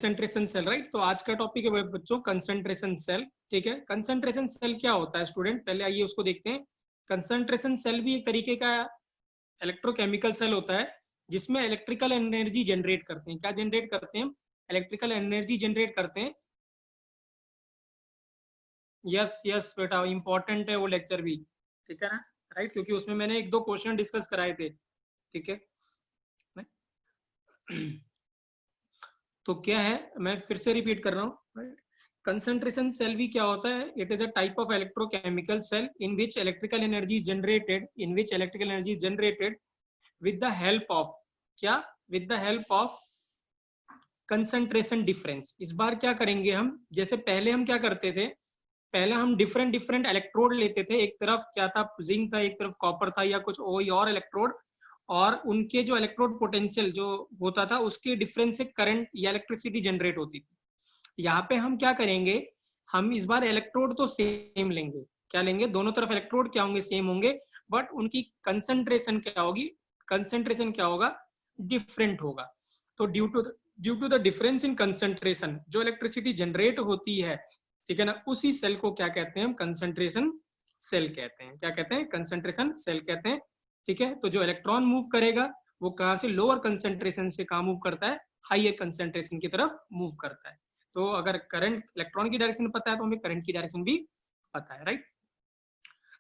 Concentration cell, right. तो आज का टॉपिक है बच्चों कंसंट्रेशन सेल, ठीक है। कंसंट्रेशन सेल क्या होता है स्टूडेंट, पहले आइए उसको देखते हैं। कंसंट्रेशन सेल भी एक तरीके का इलेक्ट्रोकेमिकल सेल होता है जिसमें इलेक्ट्रिकल एनर्जी जनरेट करते हैं। क्या जनरेट करते हैं? इलेक्ट्रिकल एनर्जी जनरेट करते हैं। यस यस बेटा, इंपॉर्टेंट है वो लेक्चर भी, ठीक है ना, राइट, क्योंकि उसमें मैंने एक दो क्वेश्चन डिस्कस कराए थे, ठीक है। तो क्या है, मैं फिर से रिपीट कर रहा हूँ। कंसंट्रेशन सेल भी क्या होता है? It is a type of electrochemical cell in which electrical energy generated with the help of क्या, with the help of concentration difference. इस बार क्या करेंगे हम, जैसे पहले हम क्या करते थे, पहले हम डिफरेंट डिफरेंट इलेक्ट्रोड लेते थे। एक तरफ क्या था, जिंक था, एक तरफ कॉपर था, या कुछ और इलेक्ट्रोड, और उनके जो इलेक्ट्रोड पोटेंशियल जो होता था उसके डिफरेंस से करंट या इलेक्ट्रिसिटी जनरेट होती थी। यहाँ पे हम क्या करेंगे, हम इस बार इलेक्ट्रोड तो सेम लेंगे। क्या लेंगे? दोनों तरफ इलेक्ट्रोड क्या होंगे? सेम होंगे, बट उनकी कंसंट्रेशन क्या होगी, कंसंट्रेशन क्या होगा, डिफरेंट होगा। तो due to the difference in concentration जो इलेक्ट्रिसिटी जनरेट होती है, ठीक है ना, उसी सेल को क्या कहते हैं हम? कंसंट्रेशन सेल कहते हैं। क्या कहते हैं? कंसंट्रेशन सेल कहते हैं, ठीक है। तो जो इलेक्ट्रॉन मूव करेगा वो कहाँ से? लोअर कंसंट्रेशन से कहाँ मूव करता है? हाइयर कंसंट्रेशन की तरफ मूव करता है। तो अगर करंट इलेक्ट्रॉन की डायरेक्शन पता है तो हमें करंट की डायरेक्शन भी पता है, राइट।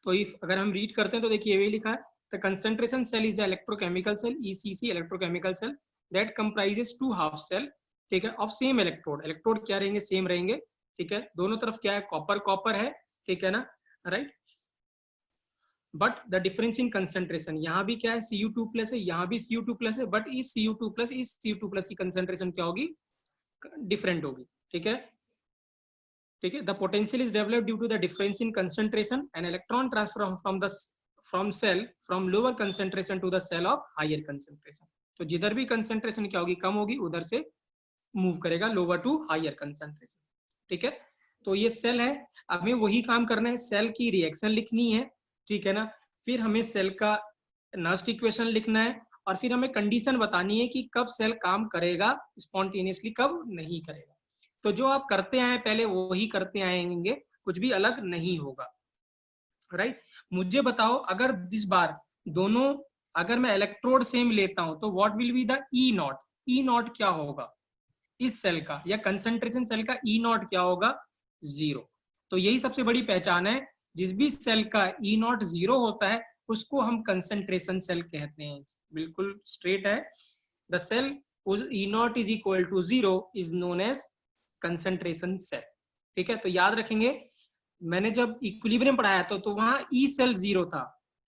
तो इफ अगर हम रीड करते हैं तो देखिए ये लिखा है, the concentration cell is electrochemical cell, ECC electrochemical cell that comprises two half cell, ठीक है, ऑफ सेम इलेक्ट्रोड। इलेक्ट्रोड क्या रहेंगे? सेम रहेंगे, ठीक है। दोनों तरफ क्या है? कॉपर कॉपर है, ठीक है ना, right. But the difference in concentration, यहाँ भी क्या है? Cu2 प्लस है, यहाँ भी Cu2 प्लस है, बट इस Cu2 प्लस की कंसंट्रेशन क्या होगी? डिफरेंट होगी, ठीक है, ठीक है। The potential is developed due to the difference in concentration and electron transfer from cell from lower concentration to the cell of higher concentration. तो जिधर भी कंसंट्रेशन क्या होगी? कम होगी, उधर से मूव करेगा लोअर टू हायर कंसंट्रेशन, ठीक है। तो ये सेल है, हमें वही काम करना है, सेल की रिएक्शन लिखनी है, ठीक है ना। फिर हमें सेल का नस्ट इक्वेशन लिखना है, और फिर हमें कंडीशन बतानी है कि कब सेल काम करेगा स्पॉन्टेनियसली, कब नहीं करेगा। तो जो आप करते आए पहले वही करते आएंगे, कुछ भी अलग नहीं होगा, राइट। मुझे बताओ, अगर इस बार दोनों, अगर मैं इलेक्ट्रोड सेम लेता हूं तो what will be the E not? E not क्या होगा इस सेल का, या कंसंट्रेशन सेल का ई नॉट क्या होगा? जीरो। तो यही सबसे बड़ी पहचान है, जिस भी सेल का ई नॉट जीरो होता है उसको हम कंसंट्रेशन सेल कहते हैं। बिल्कुल स्ट्रेट है। द सेल उस E not is equal to zero is known as concentration cell, ठीक है। तो याद रखेंगे, मैंने जब इक्विलिब्रियम पढ़ाया तो वहां ई सेल जीरो था,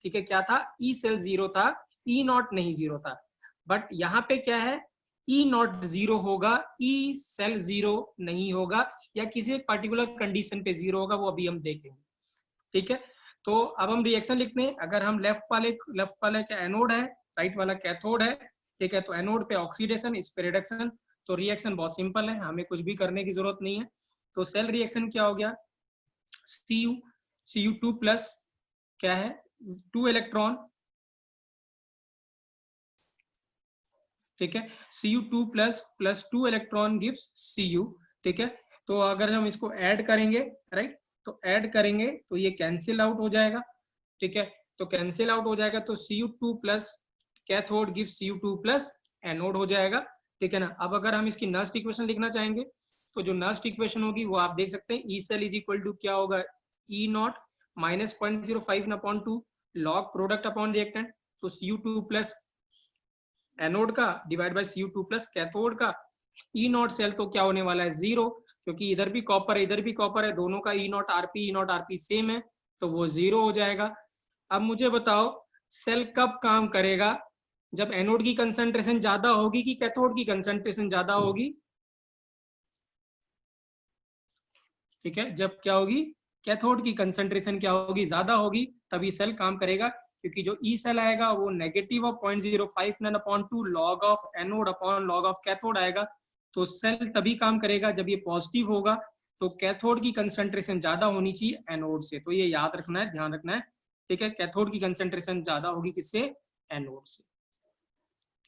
ठीक है। क्या था? ई सेल जीरो था, ई नॉट नहीं जीरो था। बट यहाँ पे क्या है? ई नॉट जीरो होगा, ई सेल जीरो नहीं होगा, या किसी एक पर्टिकुलर कंडीशन पे जीरो होगा, वो अभी हम देखेंगे, ठीक है। तो अब हम रिएक्शन लिखते हैं। अगर हम लेफ्ट वाले का एनोड है, राइट वाला कैथोड है, ठीक है। तो एनोड पे ऑक्सीडेशन, इस पे रिडक्शन। तो रिएक्शन बहुत सिंपल है, हमें कुछ भी करने की जरूरत नहीं है। तो सेल रिएक्शन क्या हो गया? Cu2 प्लस क्या है? 2 इलेक्ट्रॉन, ठीक है। Cu2 plus 2 electron gives Cu, ठीक है। तो अगर हम इसको ऐड करेंगे, राइट, तो ऐड करेंगे तो ये कैंसिल आउट हो जाएगा, ठीक है। तो कैंसिल आउट हो जाएगा तो Cu2 plus cathode gives Cu2 plus anode हो जाएगा, ठीक है ना। अब अगर हम इसकी नस्ट इक्वेशन लिखना चाहेंगे तो जो नस्ट इक्वेशन होगी वो आप देख सकते हैं, E cell is equal to क्या होगा? E not minus 0.05 upon 2 log product upon reactant. तो Cu2 प्लस एनोड का divide by Cu2 plus cathode का। ई नॉट सेल तो क्या होने वाला है? जीरो, क्योंकि इधर भी कॉपर है इधर भी कॉपर है, दोनों का ई नॉट आरपी सेम है, तो वो जीरो हो जाएगा। अब मुझे बताओ, सेल कब काम करेगा? जब एनोड की कंसंट्रेशन ज्यादा होगी कि कैथोड की कंसंट्रेशन ज्यादा होगी? ठीक है, जब क्या होगी? कैथोड की कंसंट्रेशन क्या होगी? ज्यादा होगी, तभी सेल काम करेगा। क्योंकि जो ई सेल आएगा वो negative of 0.059 upon 2 log of anode upon log of cathode आएगा। तो सेल तभी काम करेगा जब ये पॉजिटिव होगा, तो कैथोड की कंसंट्रेशन ज्यादा होनी चाहिए एनोड से। तो ये याद रखना है, ध्यान रखना है, ठीक है। कैथोड की कंसंट्रेशन ज्यादा होगी किससे? एनोड से,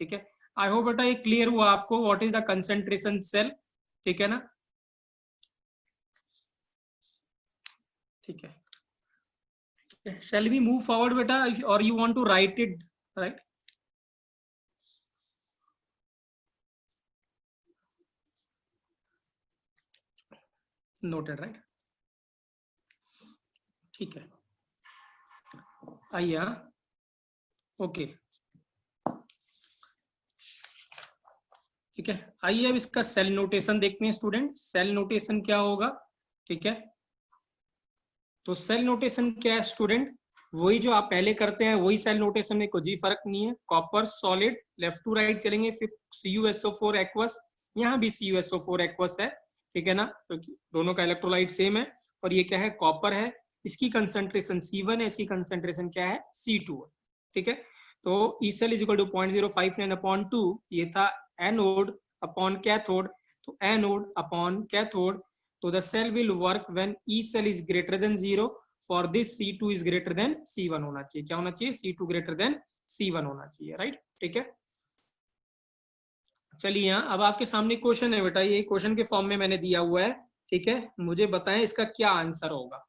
ठीक है। आई होप बेटा ये क्लियर हुआ आपको what is the concentration cell, ठीक है ना, ठीक है। शैल वी मूव फॉरवर्ड बेटा, और you want to write it, right? Noted, right? ठीक है, आइए, ओके, ठीक है। आइए अब इसका सेल नोटेशन देखते हैं स्टूडेंट। सेल नोटेशन क्या होगा, ठीक है? तो सेल नोटेशन क्या है स्टूडेंट? वही जो आप पहले करते हैं वही सेल नोटेशन में, कोई फर्क नहीं है। Copper solid, left to right चलेंगे, फिर CuSO4 एक्वस, यहाँ भी CuSO4 एक्वस है, ठीक है ना, क्योंकि तो दोनों का इलेक्ट्रोलाइट सेम है। और ये क्या है, कॉपर है, इसकी कंसंट्रेशन C1 है, इसकी कंसंट्रेशन क्या है, C2 है, ठीक है। तो E cell is equal to 0.059/2, ये था एनोड अपॉन कैथोड, तो एनोड अपॉन कैथोड, तो the cell will work when E cell is greater than 0, for this C2 is greater than C1 होना चाहिए। क्या होना चाहिए, C2 greater than C1 होना चाहिए, राइट? ठीक है, चलिए यहाँ अब आपके सामने क्वेश्चन है बेटा, ये क्वेश्चन के फॉर्म में मैंने दिया हुआ है, ठीक है। मुझे बताएं इसका क्या आंसर होगा।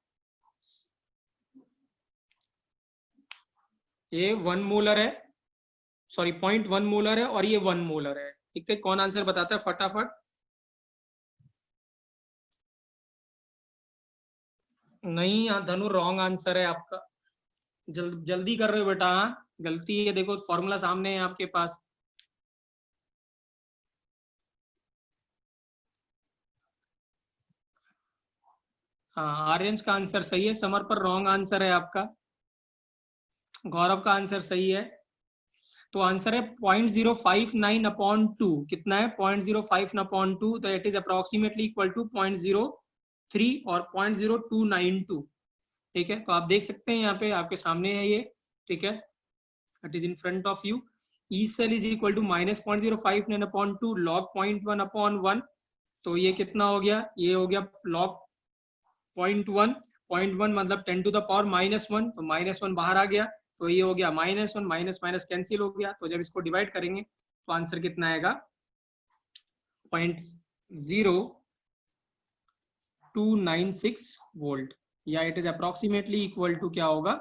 ये 1 मोलर है, सॉरी 0.1 मोलर है, और ये 1 मोलर है, ठीक है। कौन आंसर बताता है फटाफट? नहीं धनु, रॉन्ग आंसर है आपका। जल्दी कर रहे हो बेटा, गलती है, देखो फॉर्मूला सामने है आपके पास। हाँ, आर्यंस का आंसर सही है, समर पर रॉन्ग आंसर है आपका। गौरव का आंसर सही है, तो आंसर है 0.059/2। कितना है, 0.059/2, तो it is approximately equal to 0.03 और 0.0292, ठीक है। तो आप देख सकते हैं यहाँ पे आपके सामने है ये, ठीक है, it is in front of you. E cell is equal to -0.059/2 log 0.1/1, तो ये कितना हो गया, ये हो गया log 0.1, 0.1 मतलब 10⁻⁻1, तो -1 बाहर आ गया, तो ये हो गया -1, माइनस माइनस कैंसिल हो गया। तो जब इसको डिवाइड करेंगे तो आंसर कितना आएगा, 0.0296 वोल्ट, या it is approximately equal to क्या होगा,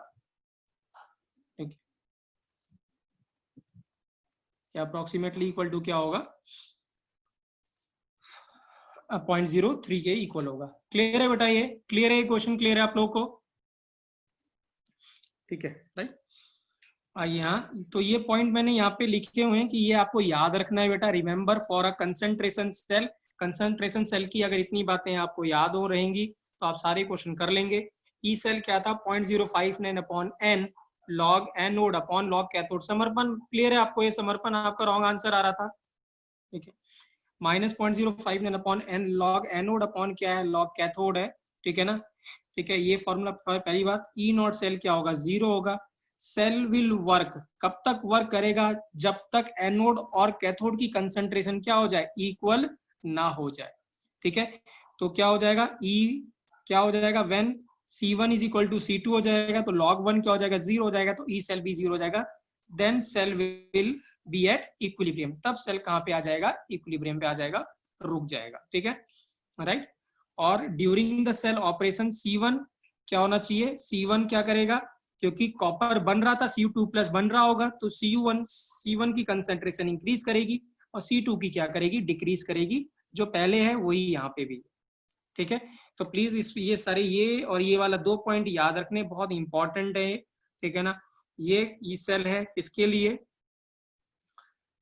अप्रोक्सीमेटली इक्वल टू क्या होगा, 0.03 के इक्वल होगा। क्लियर है बेटा, ये क्लियर है, क्वेश्चन क्लियर है आप लोगों को, ठीक है, राइट? यहाँ तो ये पॉइंट मैंने यहाँ पे लिखे हुए हैं कि ये आपको याद रखना है बेटा। Remember for a concentration cell, concentration cell की अगर इतनी बातें आपको याद हो रहेंगी तो आप सारे क्वेश्चन कर लेंगे। ई सेल क्या था, 0.059/n log anode upon log cathode. समर्पण क्लियर है आपको, ये समर्पण आपका रॉन्ग आंसर आ रहा था, ठीक है। -0.059/n log एनोड अपॉन क्या है, log कैथोड है, ठीक है ना, ठीक है। ये फॉर्मूला पहली बात। ई नॉट सेल क्या होगा, 0 होगा। सेल विल वर्क, कब तक वर्क करेगा, जब तक एनोड और कैथोड की कंसंट्रेशन क्या हो जाए, इक्वल ना हो जाए, ठीक है। तो क्या हो जाएगा, ई क्या हो जाएगा, when C1 is equal to C2 हो जाएगा, तो log 1 क्या हो जाएगा, 0 हो जाएगा, तो ई सेल भी 0 हो जाएगा। Then cell will be at equilibrium, तब सेल कहाँ पे आ जाएगा, इक्विलिब्रियम पे आ जाएगा, रुक जाएगा, ठीक है, राइट। और during the cell operation C1 क्या होना चाहिए, C1 क्या करेगा, क्योंकि कॉपर बन रहा था, Cu2+ बन रहा होगा, तो C1 की कंसेंट्रेशन इंक्रीज करेगी और C2 की क्या करेगी, डिक्रीज करेगी। जो पहले है वही यहाँ पे भी, ठीक है। तो प्लीज ये सारे ये और ये वाला 2 पॉइंट याद रखने, बहुत इंपॉर्टेंट है, ठीक है ना। ये सेल है, इसके लिए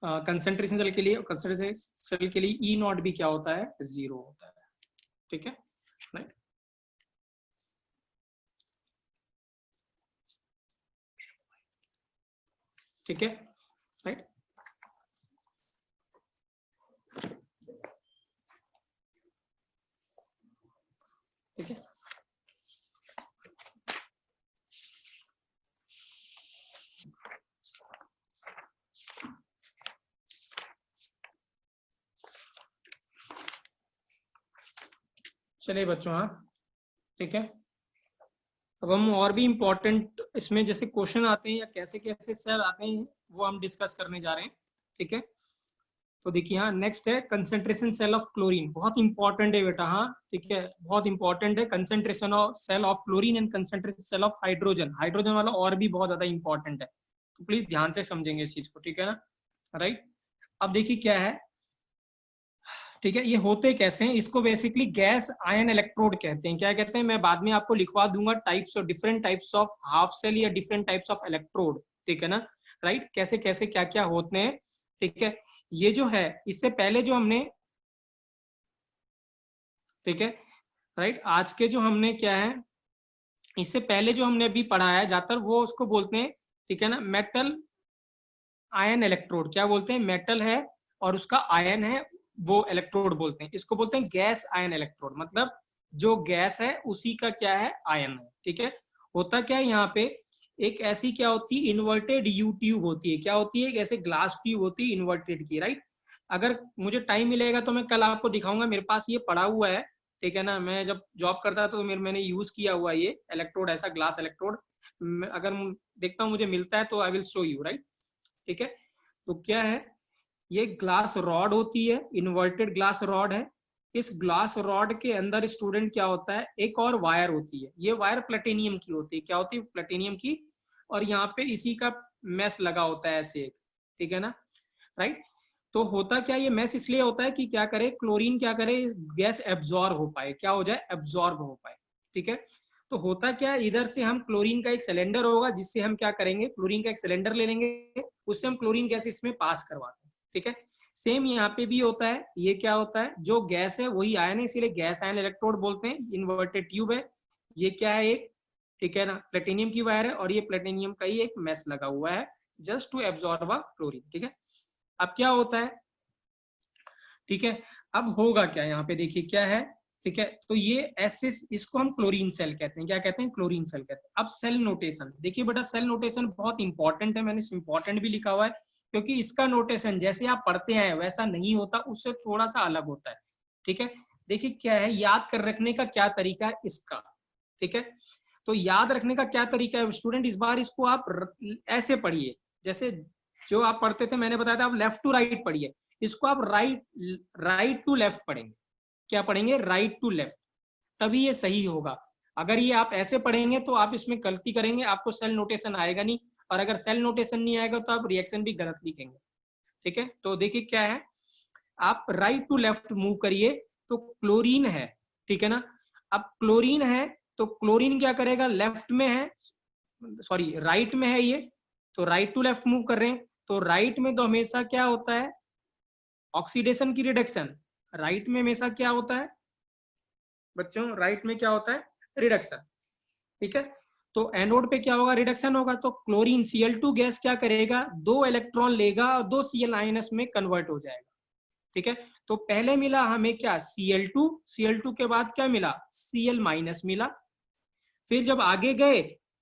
कंसेंट्रेशन सेल के लिए, कंसेंट्रेशन सेल के लिए ई नॉट भी क्या होता है, 0 होता है, ठीक है, राइट। ठीक है, राइट। ठीक है, चलिए बच्चों, हाँ, ठीक है। अब हम और भी इम्पोर्टेंट इसमें जैसे क्वेश्चन आते हैं या कैसे कैसे सेल आते हैं वो हम डिस्कस करने जा रहे हैं, ठीक है। तो देखिए यहाँ नेक्स्ट है कंसेंट्रेशन सेल ऑफ क्लोरीन, बहुत इंपॉर्टेंट है बेटा, हाँ ठीक है, बहुत इंपॉर्टेंट है। Concentration of cell of chlorine and concentration cell of hydrogen, hydrogen वाला और भी बहुत ज्यादा इंपॉर्टेंट है, तो प्लीज ध्यान से समझेंगे इस चीज को, ठीक है ना, राइट। अब देखिए क्या है, ठीक है, ये होते कैसे हैं, इसको बेसिकली गैस आयन इलेक्ट्रोड कहते हैं। क्या कहते हैं, मैं बाद में आपको लिखवा दूंगा टाइप्स और different types of half cell या डिफरेंट टाइप्स ऑफ इलेक्ट्रोड, ठीक है ना, राइट, कैसे कैसे क्या क्या होते हैं, ठीक है। ये जो है इससे पहले जो हमने, ठीक है, राइट, आज के जो हमने क्या है, इससे पहले जो हमने अभी पढ़ा है ज्यादातर वो उसको बोलते हैं, ठीक है ना, मेटल आयन इलेक्ट्रोड, क्या बोलते हैं, मेटल है और उसका आयन है वो इलेक्ट्रोड बोलते हैं। इसको बोलते हैं गैस आयन इलेक्ट्रोड, मतलब जो गैस है उसी का क्या है, आयन है, ठीक है। होता क्या है यहाँ पे, एक ऐसी क्या होती है, इन्वर्टेड यू ट्यूब होती है, क्या होती है, ऐसे ग्लास ट्यूब होती है इन्वर्टेड की, राइट। अगर मुझे टाइम मिलेगा तो मैं कल आपको दिखाऊंगा, मेरे पास ये पड़ा हुआ है, ठीक है ना, मैं जब जॉब करता था तो मैंने यूज किया हुआ ये इलेक्ट्रोड, ऐसा ग्लास इलेक्ट्रोड, अगर देखता हूँ मुझे मिलता है तो I will show you, right, ठीक है। तो क्या है, ये ग्लास रॉड होती है, इन्वर्टेड ग्लास रॉड है। इस ग्लास रॉड के अंदर स्टूडेंट क्या होता है, एक और वायर होती है, ये वायर प्लेटिनियम की होती है, क्या होती है, प्लेटिनियम की, और यहाँ पे इसी का मैस लगा होता है ऐसे एक, ठीक है ना, राइट। तो होता क्या, ये मैस इसलिए होता है कि क्या करे, क्लोरीन क्या करे, गैस एब्जॉर्ब हो पाए, क्या हो जाए, एब्जॉर्ब हो पाए, ठीक है। तो होता क्या, इधर से हम क्लोरीन का एक सिलेंडर होगा जिससे हम क्या करेंगे, क्लोरीन का एक सिलेंडर ले लेंगे, उससे हम क्लोरीन गैस इसमें पास करवाते हैं, ठीक है। सेम यहाँ पे भी होता है, ये क्या होता है, जो गैस है वही आयन है, इसीलिए गैस आयन इलेक्ट्रोड बोलते हैं। इन्वर्टेड ट्यूब है, ये क्या है एक, ठीक है ना, प्लेटिनियम की वायर है, और ये प्लेटिनियम का ही एक मैस लगा हुआ है just to absorb a chlorine, ठीक है। अब क्या होता है, ठीक है, अब होगा क्या, यहाँ पे देखिए क्या है, ठीक है, तो ये ऐसे, इसको हम क्लोरीन सेल कहते हैं, क्या कहते हैं, क्लोरीन सेल कहते हैं। अब सेल नोटेशन देखिए बेटा, सेल नोटेशन बहुत इंपॉर्टेंट है, मैंने इंपॉर्टेंट भी लिखा हुआ है, क्योंकि इसका नोटेशन जैसे आप पढ़ते हैं वैसा नहीं होता, उससे थोड़ा सा अलग होता है, ठीक है। देखिए क्या है, याद कर रखने का क्या तरीका है इसका, ठीक है। तो याद रखने का क्या तरीका है स्टूडेंट, इस बार इसको आप ऐसे पढ़िए, जैसे जो आप पढ़ते थे मैंने बताया था, आप लेफ्ट टू राइट पढ़िए, इसको आप राइट टू लेफ्ट पढ़ेंगे, क्या पढ़ेंगे, राइट टू लेफ्ट, तभी ये सही होगा। अगर ये आप ऐसे पढ़ेंगे तो आप इसमें गलती करेंगे, आपको सेल नोटेशन आएगा नहीं, और अगर सेल नोटेशन नहीं आएगा तो आप रिएक्शन भी गलत लिखेंगे, ठीक है। तो देखिए क्या है, आप राइट टू लेफ्ट मूव करिए, तो क्लोरीन है, ठीक है ना। अब क्लोरीन है तो क्लोरीन क्या करेगा, लेफ्ट में है, सॉरी राइट में है ये, तो राइट टू लेफ्ट मूव कर रहे हैं, तो राइट में तो हमेशा क्या होता है, ऑक्सीडेशन की रिडक्शन, राइट में हमेशा क्या होता है बच्चों, राइट में क्या होता है, रिडक्शन, ठीक है। तो एनोड पे क्या होगा, रिडक्शन होगा, तो क्लोरीन Cl2 गैस क्या करेगा, 2 इलेक्ट्रॉन लेगा और 2 Cl- में कन्वर्ट हो जाएगा, ठीक है। तो पहले मिला हमें क्या, Cl2, Cl2 के बाद क्या मिला, Cl- मिला, फिर जब आगे गए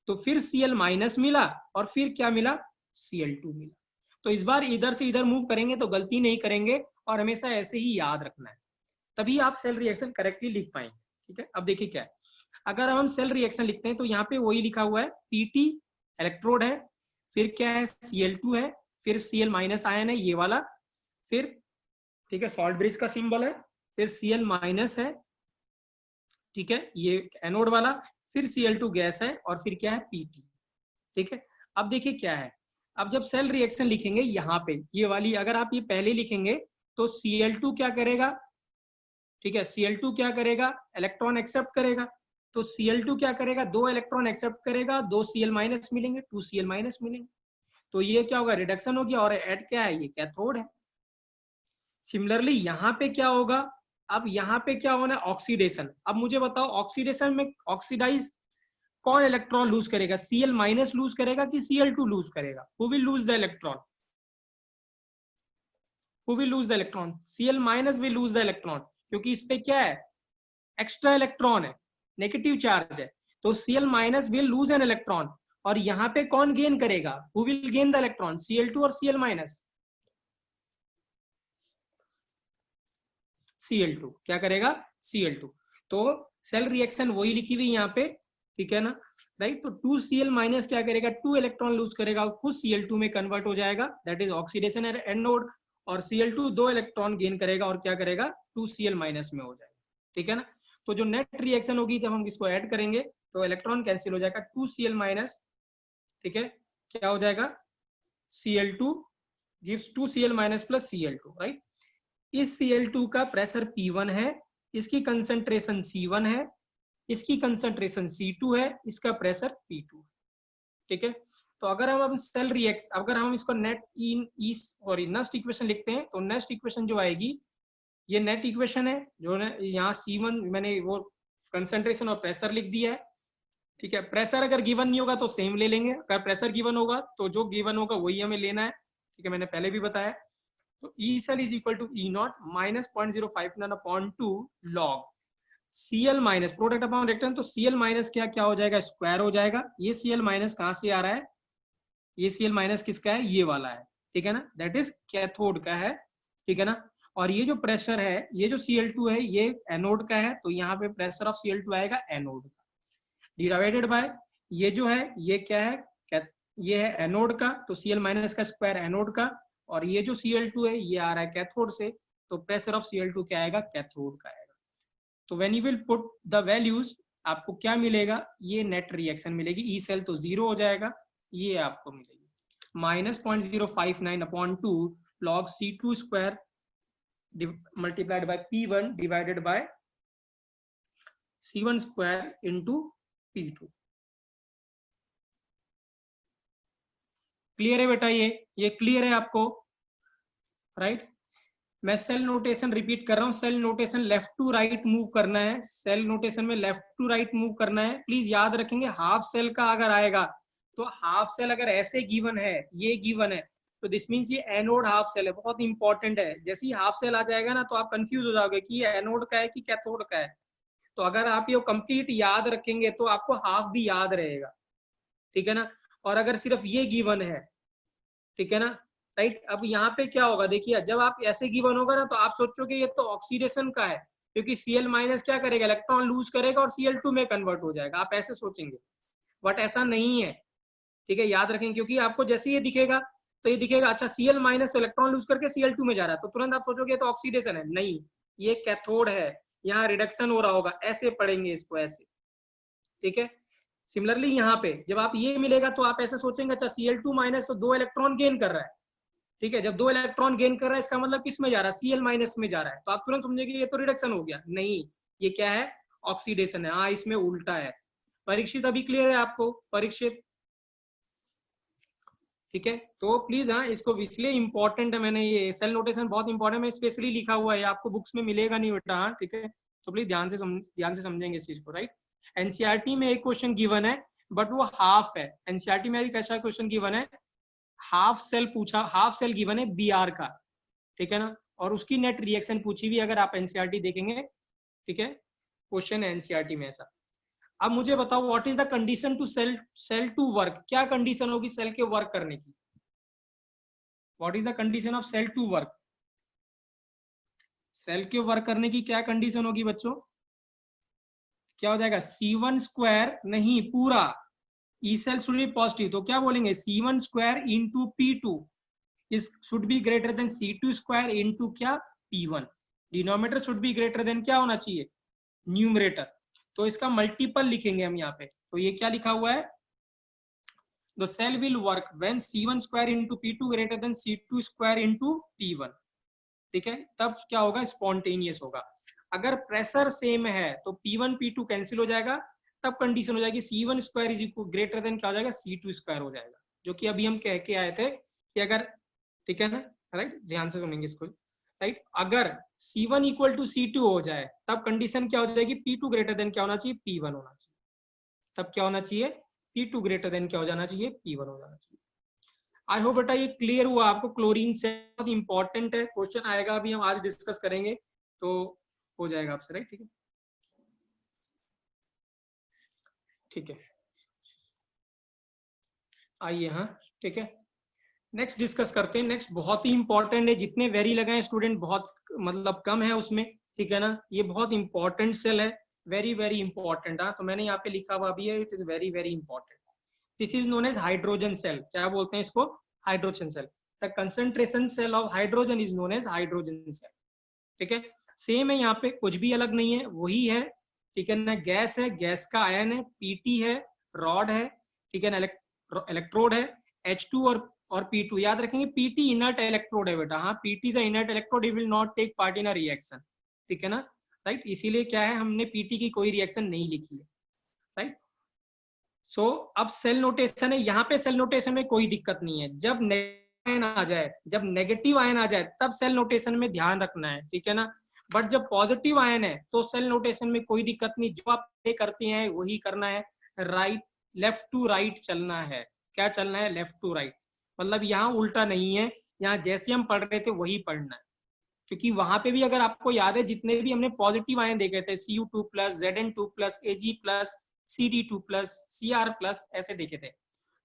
तो फिर Cl- मिला, और फिर क्या मिला, Cl2 मिला। तो इस बार इधर से इधर मूव करेंगे तो गलती नहीं करेंगे, और हमेशा ऐसे ही याद रखना है, तभी आप सेल रिएक्शन करेक्टली लिख पाएंगे, ठीक है। अब देखिए क्या है, अगर हम सेल रिएक्शन लिखते हैं तो यहाँ पे वही लिखा हुआ है, पीटी इलेक्ट्रोड है, फिर क्या है, Cl2 है, फिर Cl- आयन है ये वाला, फिर ठीक है सॉल्ट ब्रिज का सिंबल है, फिर Cl- है, ठीक है, ये एनोड वाला, फिर Cl2 गैस है, और फिर क्या है, पीटी, ठीक है। अब देखिए क्या है, अब जब सेल रिएक्शन लिखेंगे यहाँ पे ये वाली, अगर आप ये पहले लिखेंगे तो Cl2 क्या करेगा, ठीक है, Cl2 क्या करेगा, इलेक्ट्रॉन एक्सेप्ट करेगा, तो Cl2 क्या करेगा, 2 इलेक्ट्रॉन एक्सेप्ट करेगा, 2 Cl- मिलेंगे, 2 Cl- मिलेंगे, तो ये क्या होगा, रिडक्शन होगी, और एड क्या है, ये कैथोड है। सिमिलरली यहाँ पे क्या होगा, अब यहाँ पे क्या होना है, ऑक्सीडेशन। अब मुझे बताओ ऑक्सीडेशन में ऑक्सीडाइज कौन इलेक्ट्रॉन लूज करेगा, Cl- लूज करेगा कि Cl2 लूज करेगा, who will lose the electron, who will lose the electron, Cl- will lose the electron, क्योंकि इस पे क्या है, एक्स्ट्रा इलेक्ट्रॉन है, नेगेटिव चार्ज है, तो Cl- will lose an electron, और यहाँ पे कौन गेन करेगा, who will gain the electron, Cl2 और Cl-, Cl2 क्या करेगा, Cl2। तो सेल रिएक्शन वही लिखी हुई यहाँ पे, ठीक है ना, राइट। तो 2 Cl- क्या करेगा, 2 इलेक्ट्रॉन लूज करेगा, खुद Cl2 में कन्वर्ट हो जाएगा, that is oxidation at anode, और Cl2 2 इलेक्ट्रॉन गेन करेगा और क्या करेगा 2Cl माइनस में हो जाएगा, ठीक है ना। तो जो नेट रिएक्शन होगी जब हम इसको ऐड करेंगे तो इलेक्ट्रॉन कैंसिल हो जाएगा, 2Cl माइनस, ठीक है, क्या हो जाएगा Cl2 gives 2Cl minus plus Cl2, right. इस Cl2 का प्रेशर P1 है, इसकी कंसंट्रेशन C1 है, इसकी कंसंट्रेशन C2 है, इसका प्रेशर P2, ठीक है। तो अगर हम सेल रिएक्ट, अगर हम इसको नेट इन इस और नेक्स्ट इक्वेशन लिखते हैं तो नेक्स्ट इक्वेशन जो आएगी ये नेट इक्वेशन है, जो यहाँ C1 मैंने वो कंसंट्रेशन और प्रेशर लिख दिया है, ठीक है। प्रेशर अगर गिवन नहीं होगा तो सेम ले लेंगे, अगर प्रेशर गिवन होगा तो जो गिवन होगा वही हमें लेना है, ठीक है, मैंने पहले भी बताया। तो E cell is equal to E0 minus 0.059/2 log Cl minus product upon reactant, तो Cl माइनस क्या हो जाएगा स्क्वायर हो जाएगा। ये Cl माइनस कहाँ से आ रहा है, ये Cl माइनस किसका है, ये वाला है, ठीक है ना, दैट इज कैथोड का है, ठीक है ना। और ये जो प्रेशर है, ये जो Cl2 है ये एनोड का है, तो यहाँ पे प्रेशर ऑफ Cl2 आएगा एनोड का, डिवाइडेड बाय ये जो है ये क्या है, ये है एनोड का, तो Cl माइनस का स्क्वायर एनोड का, और ये जो Cl2 है ये आ रहा है कैथोड से, तो प्रेशर ऑफ Cl2 क्या आएगा, कैथोड का आएगा। तो when you will put the values आपको क्या मिलेगा, ये नेट रिएक्शन मिलेगी, ई सेल तो 0 हो जाएगा, ये आपको मिलेगी minus 0.059/2 log C2 square multiplied by P1 divided by C1 square into P2। Clear है बेटा, ये क्लियर है आपको, राइट। मैं सेल नोटेशन रिपीट कर रहा हूँ, cell notation left to right move करना है, सेल नोटेशन में लेफ्ट टू राइट मूव करना है। प्लीज याद रखेंगे हाफ सेल का अगर आएगा तो हाफ सेल अगर ऐसे गिवन है, ये गिवन है, तो दिस मीन्स ये एनोड हाफ सेल है, बहुत इंपॉर्टेंट है। जैसे ही हाफ सेल आ जाएगा ना तो आप कंफ्यूज हो जाओगे कि ये एनोड का है कि कैथोड का है। तो अगर आप ये कंप्लीट याद रखेंगे तो आपको हाफ भी याद रहेगा, ठीक है ना। और अगर सिर्फ ये गिवन है, ठीक है ना, राइट। अब यहाँ पे क्या होगा देखिए, जब आप ऐसे गिवन होगा ना तो आप सोचोगे ये तो ऑक्सीडेशन का है, क्योंकि Cl माइनस क्या करेगा, इलेक्ट्रॉन लूज करेगा और Cl2 में कन्वर्ट हो जाएगा, आप ऐसे सोचेंगे, बट ऐसा नहीं है, ठीक है, याद रखेंगे। क्योंकि आपको जैसे ये दिखेगा तो ये दिखेगा अच्छा Cl माइनस इलेक्ट्रॉन लूज करके Cl2 में जा रहा है, तो तुरंत आप सोचोगे तो ऑक्सीडेशन है, नहीं, ये कैथोड है, यहाँ रिडक्शन हो रहा होगा, ऐसे पढ़ेंगे इसको ऐसे, ठीक है। सिमिलरली यहाँ पे जब आप ये मिलेगा तो आप ऐसे सोचेंगे अच्छा Cl2 माइनस तो 2 इलेक्ट्रॉन गेन कर रहा है, ठीक है। जब 2 इलेक्ट्रॉन गेन कर रहा है इसका मतलब किस में जा रहा है, Cl माइनस में जा रहा है, तो आप तुरंत समझेंगे ये तो रिडक्शन हो गया, नहीं, ये क्या है, ऑक्सीडेशन है। हाँ, इसमें उल्टा है। परीक्षित अभी क्लियर है आपको, परीक्षित, ठीक है। तो प्लीज हाँ, इसको इसलिए इंपॉर्टेंट है, मैंने ये सेल नोटेशन बहुत इंपॉर्टेंट है, स्पेशली लिखा हुआ है, आपको बुक्स में मिलेगा नहीं बेटा, हाँ, ठीक है। तो प्लीज ध्यान से समझेंगे इस चीज को, राइट। एनसीईआरटी में एक क्वेश्चन गिवन है बट वो हाफ है। एनसीईआरटी में एक ऐसा क्वेश्चन गिवन है, हाफ सेल पूछा, हाफ सेल गिवन है Br का, ठीक है ना, और उसकी नेट रिएक्शन पूछी हुई, अगर आप एनसीईआरटी देखेंगे, ठीक है, क्वेश्चन है एनसीईआरटी में ऐसा। अब मुझे बताओ what is the condition to cell to work, क्या कंडीशन होगी सेल के वर्क करने की, what is the condition of cell to work, cell के वर्क करने की क्या कंडीशन होगी बच्चों, क्या हो जाएगा, C1 स्क्वायर नहीं पूरा, E cell should be positive, तो क्या बोलेंगे C1 square into P2 is should be greater than C2 square into क्या P1, denominator should be greater than क्या होना चाहिए, न्यूमरेटर, तो इसका मल्टीपल लिखेंगे हम यहाँ पे। तो ये क्या लिखा हुआ है, the cell will work when C1 square into P2 greater than C2 square into P1, ठीक है, तब क्या होगा, स्पॉन्टेनियस होगा। अगर प्रेशर सेम है तो P1 P2 कैंसिल हो जाएगा, तब कंडीशन हो जाएगी C1 square is equal greater than क्या हो जाएगा, C2 स्क्वायर हो जाएगा, जो कि अभी हम कह के आए थे कि अगर, ठीक है ना, राइट, ध्यान से सुनेंगे इसको, राइट। अगर C1 इक्वल टू C2 हो जाए तब कंडीशन क्या हो जाएगी, P2 ग्रेटर देन क्या होना चाहिए, P1 होना चाहिए, तब क्या होना चाहिए, P2 ग्रेटर देन क्या हो जाना चाहिए, P1 हो जाना चाहिए। आई होप बेटा ये क्लियर हुआ आपको, क्लोरीन से बहुत इंपॉर्टेंट है, क्वेश्चन आएगा, अभी हम आज डिस्कस करेंगे तो हो जाएगा आपसे, राइट, ठीक है, ठीक है, आइए, हाँ, ठीक है, नेक्स्ट डिस्कस करते हैं। नेक्स्ट बहुत ही इंपॉर्टेंट है, जितने वेरी लगाए स्टूडेंट बहुत मतलब कम है उसमें, ठीक है ना, ये बहुत इंपॉर्टेंट सेल है, वेरी वेरी इंपॉर्टेंट। हाँ, तो मैंने यहाँ पे लिखा हुआ भी है, it is very very important. This is known as hydrogen cell, क्या बोलते हैं इसको, hydrogen cell. The concentration cell of hydrogen is known as hydrogen cell. ठीक है, सेम है, यहाँ पे कुछ भी अलग नहीं है, वही है। ठीक है ना, गैस है, गैस का आयन है, पीटी है, रॉड है, ठीक है ना, इलेक्ट्रोड है, H2 और P2। याद रखेंगे पीटी इनर्ट इलेक्ट्रोड है बेटा, हाँ PT is inert electrode, it will not take part in a reaction. ठीक है ना, राइट, इसीलिए क्या है, हमने पीटी की कोई रिएक्शन नहीं लिखी है, राइट। सो अब सेल नोटेशन है, यहाँ पे सेल नोटेशन में कोई दिक्कत नहीं है। जब आयन आ जाए, जब नेगेटिव आयन आ जाए, तब सेल नोटेशन में ध्यान रखना है। ठीक है ना, बट जब पॉजिटिव आयन है तो सेल नोटेशन में कोई दिक्कत नहीं, जो आप करते हैं वही करना है, राइट, लेफ्ट टू राइट चलना है। क्या चलना है, लेफ्ट टू राइट, मतलब यहाँ उल्टा नहीं है, यहाँ जैसे हम पढ़ रहे थे वही पढ़ना है। क्योंकि वहां पे भी अगर आपको याद है, जितने भी हमने पॉजिटिव आयन देखे थे, Cu2+, Zn2+, Ag+, Cd2+, Cr+, ऐसे देखे थे,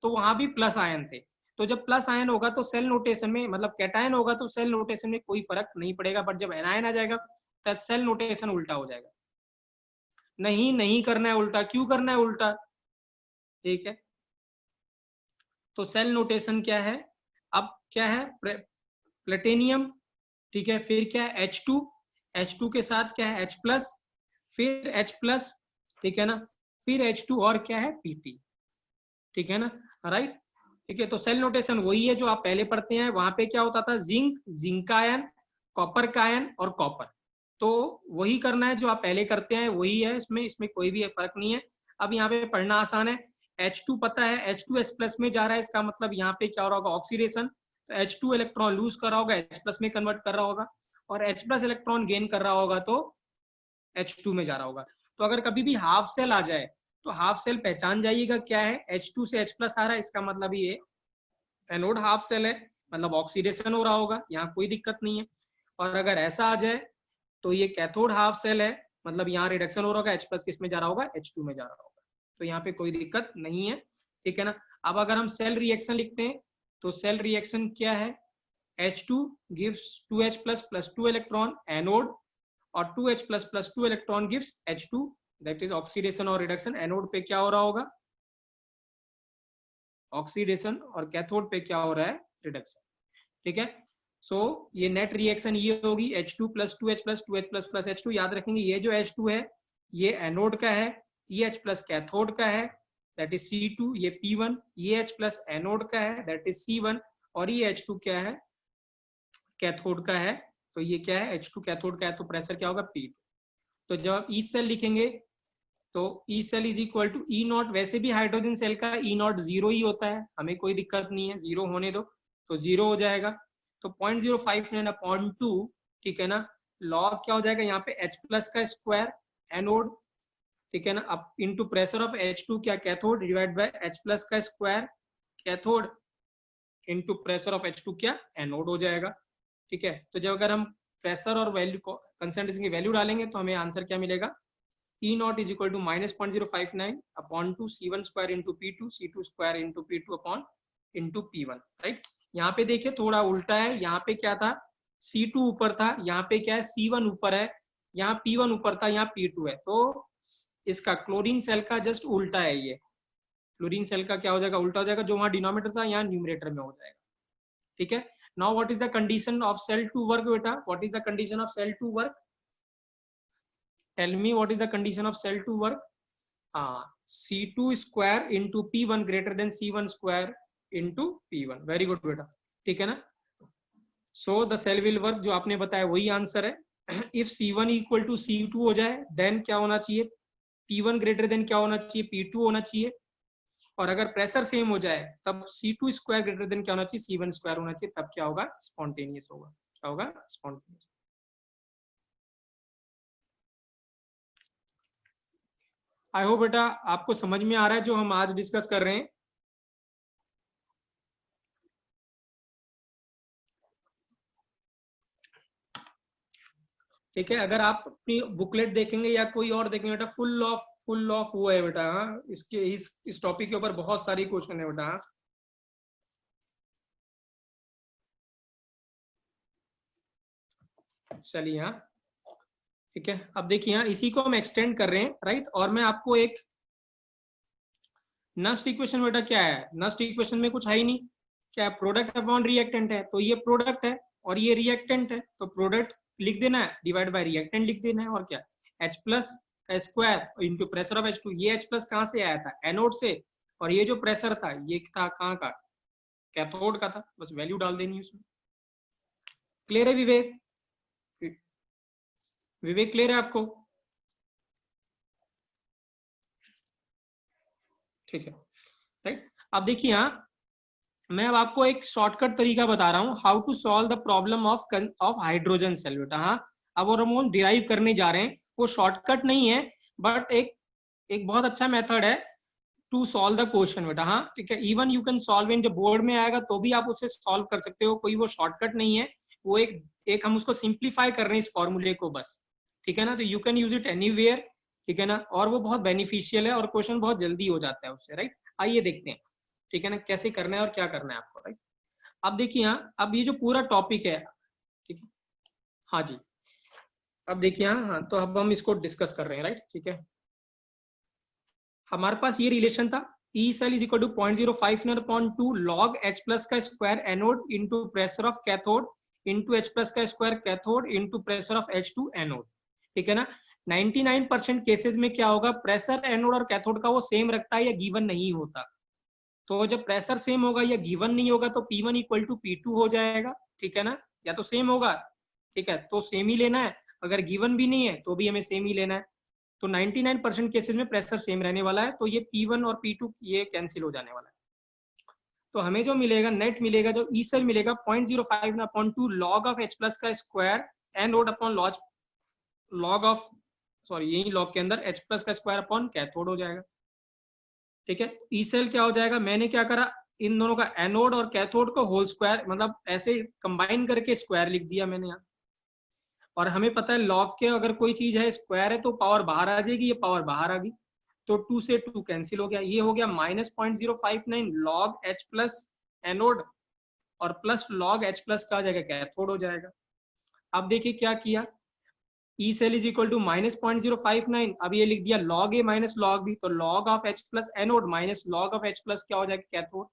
तो वहां भी प्लस आयन थे। तो जब प्लस आयन होगा तो सेल नोटेशन में, मतलब कैटायन होगा तो सेल नोटेशन में कोई फर्क नहीं पड़ेगा, बट जब एनायन आ जाएगा तो सेल नोटेशन उल्टा हो जाएगा। नहीं, नहीं करना है उल्टा, क्यों करना है उल्टा? ठीक है, तो सेल नोटेशन क्या है, अब क्या है, प्लेटिनियम, ठीक है, फिर क्या है H2, H2 के साथ क्या है H+, फिर H+, ठीक है ना, फिर H2 और क्या है Pt। ठीक है ना, राइट। ठीक है, तो सेल नोटेशन वही है जो आप पहले पढ़ते हैं। वहां पे क्या होता था, जिंक, जिंक का आयन, कॉपर का आयन और कॉपर, तो वही करना है जो आप पहले करते हैं, वही है इसमें, इसमें कोई भी फर्क नहीं है। अब यहाँ पे पढ़ना आसान है, H2 पता है, H2S+ में जा रहा है, इसका मतलब यहाँ पे क्या हो रहा होगा, ऑक्सीडेशन। तो H2 इलेक्ट्रॉन लूज कर रहा होगा, H+ में कन्वर्ट कर रहा होगा, और H+ इलेक्ट्रॉन गेन कर रहा होगा तो H2 में जा रहा होगा। तो अगर कभी भी हाफ सेल आ जाए तो हाफ सेल पहचान जाइएगा क्या है, H2 से H+ आ रहा है, इसका मतलब ये एनोड हाफ सेल है, मतलब ऑक्सीडेशन हो रहा होगा, यहाँ कोई दिक्कत नहीं है। और अगर ऐसा आ जाए तो ये कैथोड हाफ सेल है, मतलब यहाँ रिडक्शन हो रहा होगा, H+ किस में जा रहा होगा, H2 में जा रहा होगा, तो यहाँ पे कोई दिक्कत नहीं है। ठीक है ना, अब अगर हम सेल रिएक्शन लिखते हैं तो सेल रिएक्शन क्या है, H2 gives 2H+ plus 2 electron anode, और 2H+ plus 2 electron gives H2, that is oxidation और रिडक्शन। एनोड पे क्या हो रहा होगा, ऑक्सीडेशन, और कैथोड पे क्या हो रहा है, रिडक्शन। ठीक है, सो ये नेट रिएक्शन ये होगी H2 plus 2H plus 2H plus H2। याद रखेंगे ये जो H2 है ये एनोड का है, ये H+ कैथोड का है, दैट इज C2, ये P1, ये H+ एनोड का है, दैट इज C1, और ये H2 क्या है, कैथोड का है, तो ये क्या है, H2 कैथोड का है, तो प्रेशर क्या होगा, P2। तो जब आप ई सेल लिखेंगे तो E cell is equal to E0, वैसे भी हाइड्रोजन सेल का E0 0 ही होता है, हमें कोई दिक्कत नहीं है, 0 होने दो, तो 0 हो जाएगा, तो 0.059/2, ठीक है ना, लॉग क्या हो जाएगा, यहाँ पे H+ का स्क्वायर एनोड, ठीक है ना, अब इनटू प्रेशर ऑफ H2 क्या, कैथोड, डिवाइड बाय H+ का square cathode into pressure of H2 क्या, एनोड हो जाएगा। ठीक है, तो जब अगर हम प्रेशर और वैल्यू को कंसंट्रेशन की वैल्यू डालेंगे तो हमें आंसर क्या मिलेगा, E0 is equal to -0.059/2 C1 square into P2, C2 square into P2 upon into P1, right. यहाँ पे देखिए थोड़ा उल्टा है, यहाँ पे क्या था, C2 ऊपर था, यहाँ पे क्या है, C1 ऊपर है, यहाँ P1 ऊपर था, यहाँ P2 है, तो इसका क्लोरीन सेल का जस्ट उल्टा है, ये क्लोरीन सेल का क्या हो जाएगा, उल्टा हो जाएगा, जो वहां डिनोमिनेटर था यहाँ न्यूमरेटर में हो जाएगा। ठीक है, now what is the condition of cell to work बेटा, what is the condition of cell to work, tell me what is the condition of cell to work, C2 square into P1 greater than C1 square into P1, very good बेटा। ठीक है ना, so the cell will work, जो आपने बताया वही answer है। if C1 equal to C2 हो जाए then क्या होना चाहिए, P1 greater than क्या होना चाहिए, P2 होना चाहिए, और अगर प्रेशर सेम हो जाए तब C2 स्क्वायर ग्रेटर देन क्या होना चाहिए, C1 स्क्वायर होना चाहिए, तब क्या होगा, स्पॉन्टेनियस होगा, क्या होगा, स्पॉन्टेनियस। आई होप बेटा आपको समझ में आ रहा है जो हम आज डिस्कस कर रहे हैं। ठीक है, अगर आप अपनी बुकलेट देखेंगे या कोई और देखेंगे बेटा, फुल ऑफ वो है बेटा, हाँ, इसके इस टॉपिक के ऊपर बहुत सारी क्वेश्चन है बेटा। चलिए, हाँ, ठीक है, अब देखिए, हाँ, इसी को हम एक्सटेंड कर रहे हैं, राइट, और मैं आपको एक नस्ट इक्वेशन बेटा क्या है, नस्ट इक्वेशन में कुछ है ही नहीं, क्या प्रोडक्ट अपॉन रिएक्टेंट है, तो ये प्रोडक्ट है और ये रिएक्टेंट है, तो प्रोडक्ट लिख देना है, डिवाइड बाय रिएक्टेंट लिख देना है, और क्या H प्लस का square into pressure of H2। ये H प्लस कहाँ से आया था, एनोड से, और ये जो प्रेशर था ये था कहाँ का, कैथोड का था, बस वैल्यू डाल देनी है उसमें। क्लियर है विवेक? विवेक क्लियर है आपको? ठीक है, राइट। अब देखिए यहाँ मैं अब आपको एक शॉर्टकट तरीका बता रहा हूँ, how to solve the problem of hydrogen cell. बेटा हाँ, अब और हम डिराइव करने जा रहे हैं, वो शॉर्टकट नहीं है बट एक बहुत अच्छा मेथड है टू सॉल्व द क्वेश्चन। बेटा हाँ, ठीक है, even you can solve in, जब बोर्ड में आएगा तो भी आप उसे सॉल्व कर सकते हो, कोई वो शॉर्टकट नहीं है, वो एक हम उसको सिंप्लीफाई कर रहे हैं इस फॉर्मूले को बस, ठीक है ना। तो you can use it anywhere, ठीक है ना, और वो बहुत बेनिफिशियल है और क्वेश्चन बहुत जल्दी हो जाता है उससे, राइट। आइए देखते हैं, ठीक है ना, कैसे करना है और क्या करना है आपको, राइट। अब देखिए यहाँ, अब ये जो पूरा टॉपिक है, ठीक है, हाँ जी, अब देखिए यहाँ, हाँ, तो अब हम इसको डिस्कस कर रहे हैं, राइट, ठीक है। हमारे पास ये रिलेशन था, E cell is equal to 0.059/2 log H plus का square anode into pressure of cathode into H plus का square cathode into pressure of H2 anode, ठीक है ना। 99% केसेस में क्या होगा, प्रेशर एनोड और कैथोड का वो सेम रखता है या गिवन नहीं होता। तो जब प्रेशर सेम होगा या गिवन नहीं होगा तो P1 इक्वल टू P2 हो जाएगा, ठीक है ना, या तो सेम होगा, ठीक है, तो सेम ही लेना है, अगर गिवन भी नहीं है तो भी हमें सेम ही लेना है। तो 99% केसेस में प्रेशर सेम रहने वाला है, तो ये P1 और P2 ये कैंसिल हो जाने वाला है। तो हमें जो मिलेगा नेट मिलेगा, जो ई सेल मिलेगा 0.05/2 log ऑफ H प्लस का square anode upon log of, sorry यही लॉग के अंदर H प्लस का स्क्वायर अपॉन कैथोड हो जाएगा, ठीक है। ई सेल क्या हो जाएगा, मैंने क्या करा, इन दोनों का एनोड और कैथोड को होल स्क्वायर, मतलब ऐसे कंबाइन करके स्क्वायर लिख दिया मैंने यहाँ। और हमें पता है लॉग के अगर कोई चीज है स्क्वायर है तो पावर बाहर आ जाएगी, ये पावर बाहर आ गई, तो 2 से 2 कैंसिल हो गया, ये हो गया -0.059 log H प्लस एनोड और प्लस log H प्लस का जाएगा कैथोड हो जाएगा। अब देखिए क्या किया, E cell is equal to -0.059, अब ये लिख दिया log A minus log B, तो log of H plus anode minus log of H plus क्या हो जाएगा कैथोड,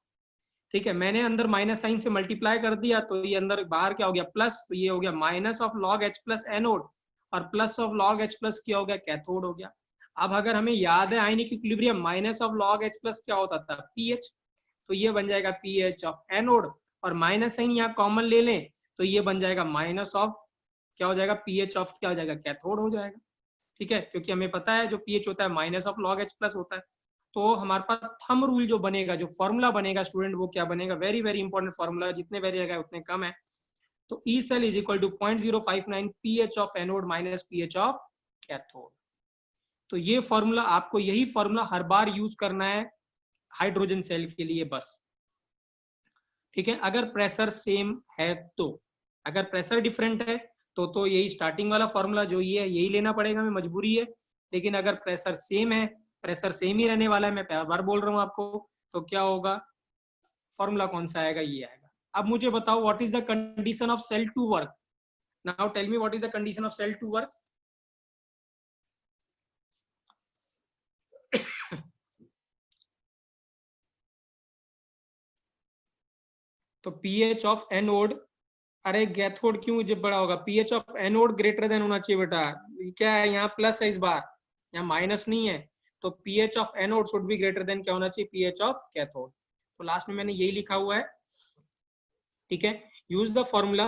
ठीक है। मैंने अंदर माइनस साइन से मल्टीप्लाई कर दिया, तो ये अंदर बाहर क्या हो गया प्लस, तो ये हो गया minus of log H plus anode और plus of log H plus क्या हो गया कैथोड हो गया। अब अगर हमें याद है ionic equilibrium, minus of log H plus क्या होता था pH, तो ये बन जाएगा pH ऑफ एनोड, और माइनस साइन यहाँ कॉमन ले लें तो ये बन जाएगा माइनस ऑफ क्या हो जाएगा pH ऑफ क्या हो जाएगा कैथोड हो जाएगा, ठीक है, क्योंकि हमें पता है जो pH होता है minus of log H plus होता है। तो हमारे पास थंब रूल जो बनेगा, जो फॉर्मूला बनेगा स्टूडेंट, वो क्या बनेगा, वेरी वेरी इंपॉर्टेंट फॉर्मूला, जितने वेरी है उतने कम है। तो E cell is equal to 0.059 pH of anode minus pH of cathode. तो ये फॉर्मूला आपको, यही फॉर्मूला हर बार यूज करना है हाइड्रोजन सेल के लिए बस, ठीक है। अगर प्रेशर सेम है तो, अगर प्रेशर डिफरेंट है तो यही स्टार्टिंग वाला फॉर्मूला जो ये है यही लेना पड़ेगा, हमें मजबूरी है। लेकिन अगर प्रेशर सेम है, प्रेशर सेम ही रहने वाला है, मैं बार बार बोल रहा हूँ आपको, तो क्या होगा, फॉर्मूला कौन सा आएगा, ये आएगा। अब मुझे बताओ what is the condition of cell to work, now tell me what is the condition of cell to work. तो पीएच ऑफ एनोड, अरे कैथोड क्यों जब बड़ा होगा, pH of anode greater than होना चाहिए बेटा, क्या है यहाँ प्लस है इस बार, यहाँ माइनस नहीं है, तो pH of anode should be greater than क्या होना चाहिए, पीएच ऑफ कैथोड। तो लास्ट में मैंने यही लिखा हुआ है, ठीक है। Use the formula,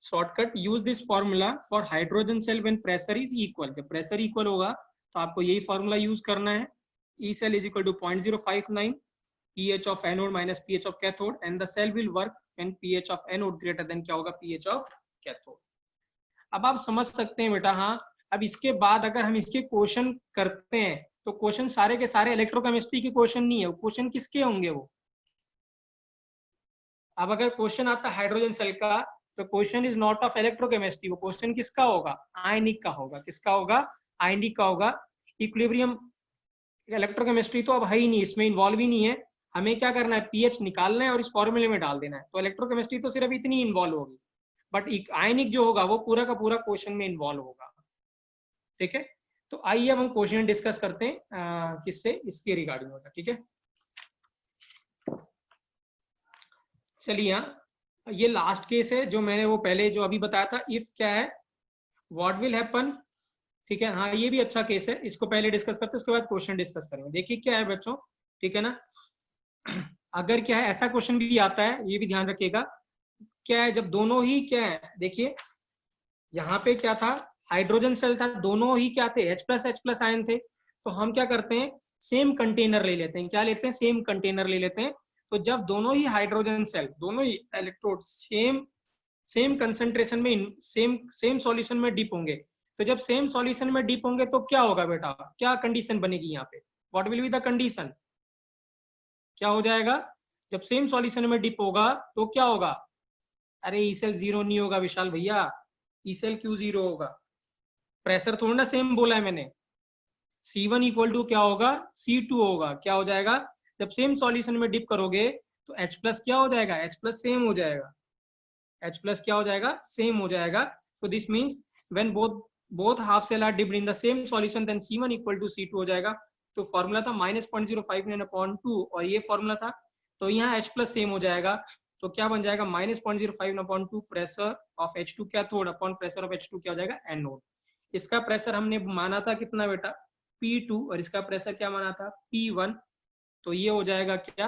shortcut, use this formula for hydrogen cell when pressure is equal, जब प्रेशर इक्वल होगा तो आपको यही फॉर्मूला यूज करना है, E cell is equal to 0.059 pH of anode minus pH of cathode and the cell will work when pH of anode greater than क्या होगा, pH of cathode। अब आप समझ सकते हैं बेटा, हाँ। अब इसके बाद अगर हम इसके क्वेश्चन करते हैं तो क्वेश्चन सारे के सारे इलेक्ट्रोकेमिस्ट्री के क्वेश्चन नहीं है, क्वेश्चन किसके होंगे वो। अब अगर क्वेश्चन आता है हाइड्रोजन सेल का तो question is not of electrochemistry, वो क्वेश्चन किसका होगा, आयनिक का होगा, किसका होगा, आयनिक का होगा। इक्विलिब्रियम इलेक्ट्रोकेमिस्ट्री तो अब है ही नहीं, इसमें इन्वॉल्व ही नहीं है, हमें क्या करना है, पीएच निकालना है और इस फॉर्मूले में डाल देना है, तो इलेक्ट्रोकेमिस्ट्री तो सिर्फ इतनी इन्वॉल्व होगी, बट आयनिक जो होगा वो पूरा का पूरा क्वेश्चन में इन्वॉल्व होगा, ठीक है। तो आइए अब हम क्वेश्चन डिस्कस करते हैं किससे, इसके रिगार्डिंग होगा, ठीक है। चलिए यहाँ ये लास्ट केस है जो मैंने वो पहले जो अभी बताया था, इफ क्या है, व्हाट विल हैपन, ठीक है। हाँ ये भी अच्छा केस है, इसको पहले डिस्कस करते हैं, उसके बाद क्वेश्चन डिस्कस करेंगे। देखिए क्या है बच्चों, ठीक है ना, अगर क्या है ऐसा क्वेश्चन भी आता है, ये भी ध्यान रखिएगा, क्या है जब दोनों ही क्या है, देखिए यहाँ पे क्या था, हाइड्रोजन सेल था, दोनों ही क्या थे, H+ आयन थे। तो हम क्या करते हैं, सेम कंटेनर ले लेते हैं, क्या लेते हैं, सेम कंटेनर ले लेते हैं। तो जब दोनों ही हाइड्रोजन सेल, दोनों ही इलेक्ट्रोड सेम सेम कंसेंट्रेशन में, सेम सेम सॉल्यूशन में डिप होंगे, तो जब सेम सॉल्यूशन में डिप होंगे तो क्या होगा बेटा, क्या कंडीशन बनेगी यहाँ पे, what will be the condition, क्या हो जाएगा, जब सेम सॉल्यूशन में डिप होगा तो क्या होगा, अरे ई सेल जीरो नहीं होगा विशाल भैया, ई सेल क्यों जीरो होगा, प्रेशर थोड़ा ना सेम बोला है मैंने, C1 इक्वल टू क्या होगा, C2 होगा, क्या हो जाएगा, जब सेम सॉल्यूशन में डिप करोगे तो H+ क्या हो जाएगा, H+ सेम हो जाएगा, H+ क्या हो जाएगा, सेम हो जाएगा। so this means when both half cell are dipped in the same solution then C1 equal to C2 हो जाएगा। तो फॉर्मूला था -0.059/2 और ये फॉर्मूला था, तो यहाँ H+ सेम हो जाएगा, तो क्या बन जाएगा, -0.059/2 pressure of H2 cathode upon pressure of H2 क्या हो जाएगा, एनोड। इसका प्रेशर हमने माना था कितना बेटा, P2, और इसका प्रेशर क्या माना था, P1। तो ये हो जाएगा क्या,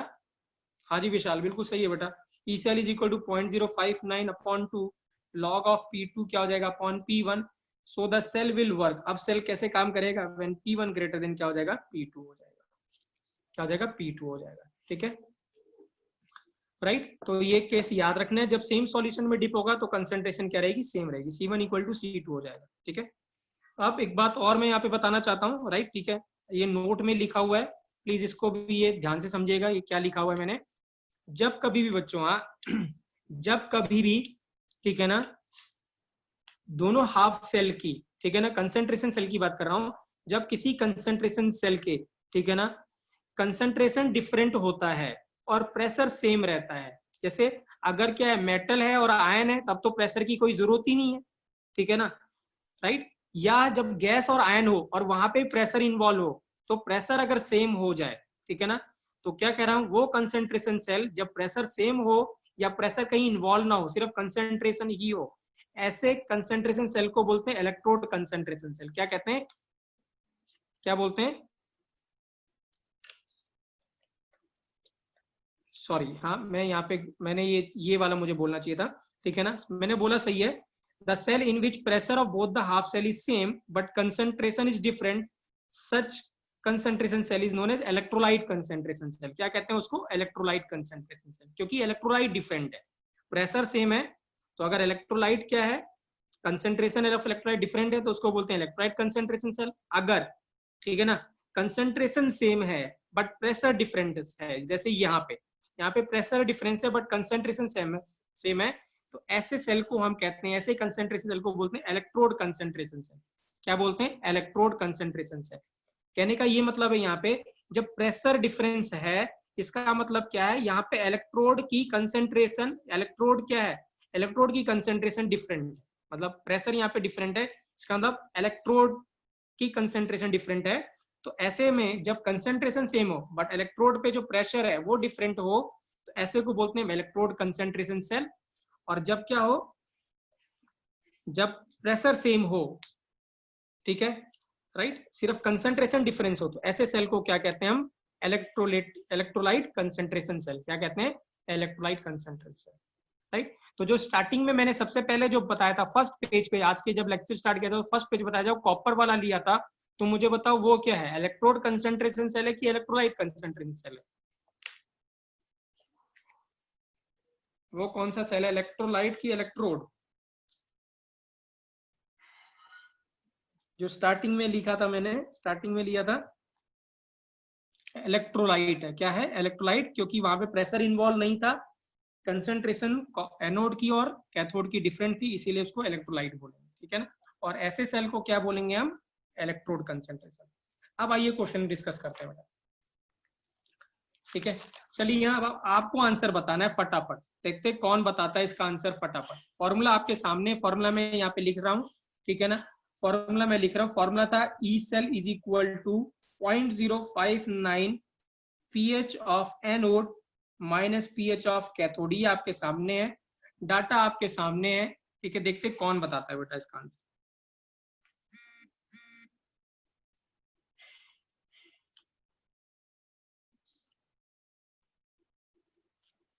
हाँ जी विशाल बिल्कुल सही है बेटा, E cell is equal to 0.059/2 log of P2 क्या हो जाएगा upon P1। So the cell will work, अब सेल कैसे काम करेगा, व्हेन P1 ग्रेटर देन क्या हो जाएगा, P2 हो जाएगा, क्या हो जाएगा, P2 हो जाएगा, ठीक है राइट। तो ये केस याद रखना है, जब सेम सॉल्यूशन में डिप होगा तो कंसंट्रेशन क्या रहेगी, सेम रहेगी, C1 इक्वल टू C2 हो जाएगा, ठीक है। अब एक बात और मैं यहाँ पे बताना चाहता हूँ, राइट, ठीक है, ये नोट में लिखा हुआ है, प्लीज इसको भी ये ध्यान से समझिएगा, ये क्या लिखा हुआ है मैंने, जब कभी भी बच्चों, जब कभी भी, ठीक है ना, दोनों हाफ सेल की, ठीक है ना, कंसंट्रेशन सेल की बात कर रहा हूं, जब किसी कंसंट्रेशन सेल के, ठीक है ना, कंसंट्रेशन डिफरेंट होता है और प्रेशर सेम रहता है, जैसे अगर क्या है मेटल है और आयन है तब तो प्रेशर की कोई जरूरत ही नहीं है, ठीक है ना, राइट, या जब गैस और आयन हो और वहां पे प्रेशर इन्वॉल्व हो, तो प्रेशर अगर सेम हो जाए, ठीक है ना, तो क्या कह रहा हूं, वो कंसंट्रेशन सेल जब प्रेशर सेम हो या प्रेशर कहीं इन्वॉल्व ना हो, सिर्फ कंसंट्रेशन ही हो, ऐसे कंसंट्रेशन सेल को बोलते हैं इलेक्ट्रोड कंसंट्रेशन सेल। क्या कहते हैं, क्या बोलते हैं, सॉरी, हाँ मैं यहाँ पे, मैंने ये वाला मुझे बोलना चाहिए था, ठीक है ना, मैंने बोला सही है, the cell in which pressure of both the half cell is same but concentration is different, such concentration cell is known as electrolyte concentration cell. क्या कहते हैं उसको, इलेक्ट्रोलाइट कंसंट्रेशन सेल, क्योंकि इलेक्ट्रोलाइट डिफरेंट है, प्रेशर सेम है, तो अगर electrolyte क्या है, कंसंट्रेशन ऑफ इलेक्ट्रोलाइट डिफरेंट है तो उसको बोलते हैं इलेक्ट्रोलाइट कंसंट्रेशन सेल। अगर, ठीक है ना, कंसंट्रेशन सेम है बट प्रेशर डिफरेंट है, जैसे यहाँ पे प्रेशर डिफरेंस है बट कंसंट्रेशन सेम है, तो ऐसे सेल को हम कहते हैं, ऐसे कंसंट्रेशन सेल को बोलते हैं इलेक्ट्रोड कंसंट्रेशन सेल। क्या बोलते हैं, इलेक्ट्रोड कंसंट्रेशन सेल। कहने का ये मतलब है यहाँ पे जब प्रेशर डिफरेंस है, इसका मतलब क्या है, यहाँ पे इलेक्ट्रोड की कंसंट्रेशन, इलेक्ट्रोड क्या है, इलेक्ट्रोड की कंसंट्रेशन डिफरेंट है, मतलब प्रेशर यहाँ पे डिफरेंट है, इसका मतलब इलेक्ट्रोड की कंसंट्रेशन डिफरेंट है। तो ऐसे में जब कंसंट्रेशन सेम हो बट इलेक्ट्रोड पे जो प्रेशर है वो डिफरेंट हो, तो ऐसे को बोलते हैं इलेक्ट्रोड कंसंट्रेशन सेल। और जब क्या हो, जब प्रेशर सेम हो, ठीक है राइट, सिर्फ कंसंट्रेशन डिफरेंस हो, तो ऐसे सेल को क्या कहते हैं हम, इलेक्ट्रोलाइट कंसंट्रेशन सेल। क्या कहते हैं, इलेक्ट्रोलाइट कंसंट्रेशन सेल, राइट। तो जो स्टार्टिंग में मैंने सबसे पहले जो बताया था फर्स्ट पेज पे, आज के जब लेक्चर स्टार्ट किया था तो फर्स्ट पेज बताया, जब कॉपर वाला लिया था, तो मुझे बताओ वो क्या है, इलेक्ट्रोड कंसंट्रेशन सेल है कि इलेक्ट्रोलाइट कंसंट्रेशन सेल है, वो कौन सा सेल है, इलेक्ट्रोलाइट की इलेक्ट्रोड, जो स्टार्टिंग में लिखा था मैंने, स्टार्टिंग में लिया था इलेक्ट्रोलाइट है। क्या है, इलेक्ट्रोलाइट, क्योंकि वहां पे प्रेशर इन्वॉल्व नहीं था, कंसंट्रेशन एनोड की और कैथोड की डिफरेंट थी, इसीलिए उसको इलेक्ट्रोलाइट बोलेंगे, ठीक है ना। और ऐसे सेल को क्या बोलेंगे हम, इलेक्ट्रोड कंसंट्रेशन। अब आइए क्वेश्चन डिस्कस करते हैं बेटा, ठीक है। चलिए यहाँ अब आपको आंसर बताना है फटाफट, देखते कौन बताता है इसका आंसर फटाफट। फॉर्मूला आपके सामने, फॉर्मूला में यहाँ पे लिख रहा हूँ, ठीक है ना, फॉर्मूला में लिख रहा हूँ, फॉर्मूला था E cell is equal to 0.059 pH of anode minus pH of cathode, ये आपके सामने है, डाटा आपके सामने है। ठीक है, देखते कौन बताता है बेटा इसका आंसर।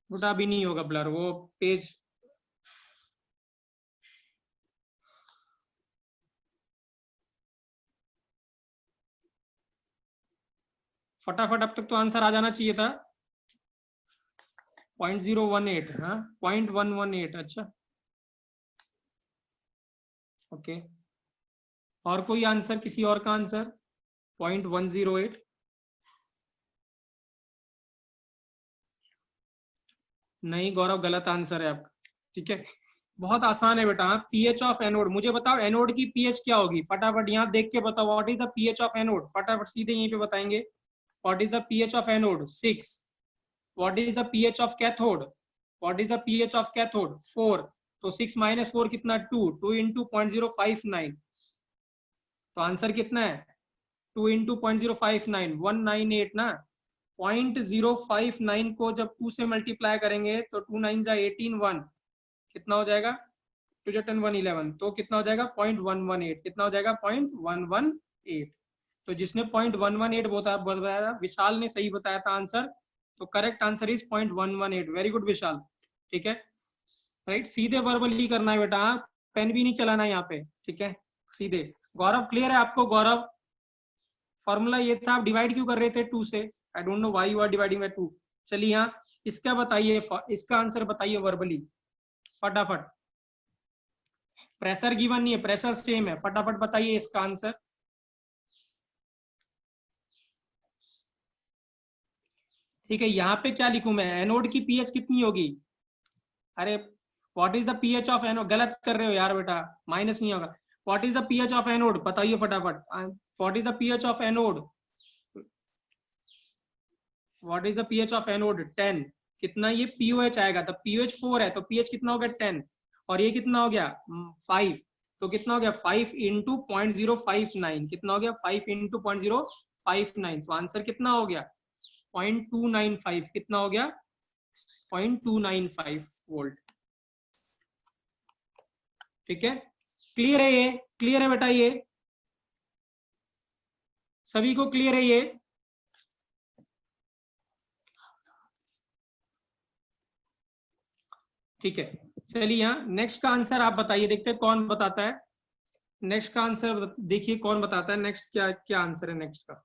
बेटा अभी नहीं होगा ब्लर, वो पेज फटाफट, अब तक तो आंसर आ जाना चाहिए था। 0.018, हाँ 0.118, अच्छा ओके। और कोई आंसर, किसी और का आंसर? 0.108। नहीं गौरव, गलत आंसर है आपका। ठीक है, बहुत आसान है बेटा। पीएच ऑफ एनोड, मुझे बताओ एनोड की पीएच क्या होगी, फटाफट यहाँ देख के बताओ। What is the pH of anode, फटाफट सीधे यहीं पे बताएंगे। What is the pH of anode? 6। What is the pH of cathode? What is the pH of cathode? 4। तो 6 माइनस 4 कितना? 2। 2 इंटू 0.059, तो आंसर कितना है? 2 इंटू 0.059, 198 ना। 0.059 को जब 2 से मल्टीप्लाई करेंगे तो 2 9 जा 18, 1 कितना हो जाएगा? 2 जा 10, 1 11, तो कितना हो जाएगा? 0.118। कितना हो जाएगा? 0.118। तो जिसने 0.118 बताया, विशाल ने सही बताया था आंसर। तो correct answer is 0.118। Very good Vishal. ठीक है, राइट, सीधे वर्बली करना है बेटा, पेन भी नहीं चलाना है यहाँ पे। ठीक है, सीधे। गौरव क्लियर है आपको? गौरव, फॉर्मूला ये था, आप डिवाइड क्यों कर रहे थे 2 से? I don't know why you are dividing by 2। चलिए यहाँ इसका बताइए, इसका आंसर बताइए वर्बली फटाफट। प्रेशर गिवन नहीं है, प्रेशर सेम है, फटाफट बताइए इसका आंसर। ठीक है, यहाँ पे क्या लिखूं मैं? एनोड की पीएच कितनी होगी? अरे what is the pH of anode? गलत कर रहे हो यार बेटा, माइनस नहीं होगा। What is the pH of anode बताइए फटाफट। What is the pH of anode? What is the pH of anode? 10। कितना ये पीओएच आएगा? तो पीओएच 4 है, तो पीएच कितना हो गया? 10। और ये कितना हो गया? 5। तो कितना हो गया? 5 इंटू 0.059, कितना हो गया? 5 इंटू 0.059, तो आंसर कितना हो गया? 0.295। कितना हो गया? 0.295 वोल्ट। ठीक है, क्लियर है ये? क्लियर है बेटा ये? सभी को क्लियर है ये? ठीक है, चलिए यहाँ नेक्स्ट का आंसर आप बताइए, देखते हैं कौन बताता है। नेक्स्ट का आंसर देखिए कौन बताता है। नेक्स्ट क्या क्या आंसर है नेक्स्ट का?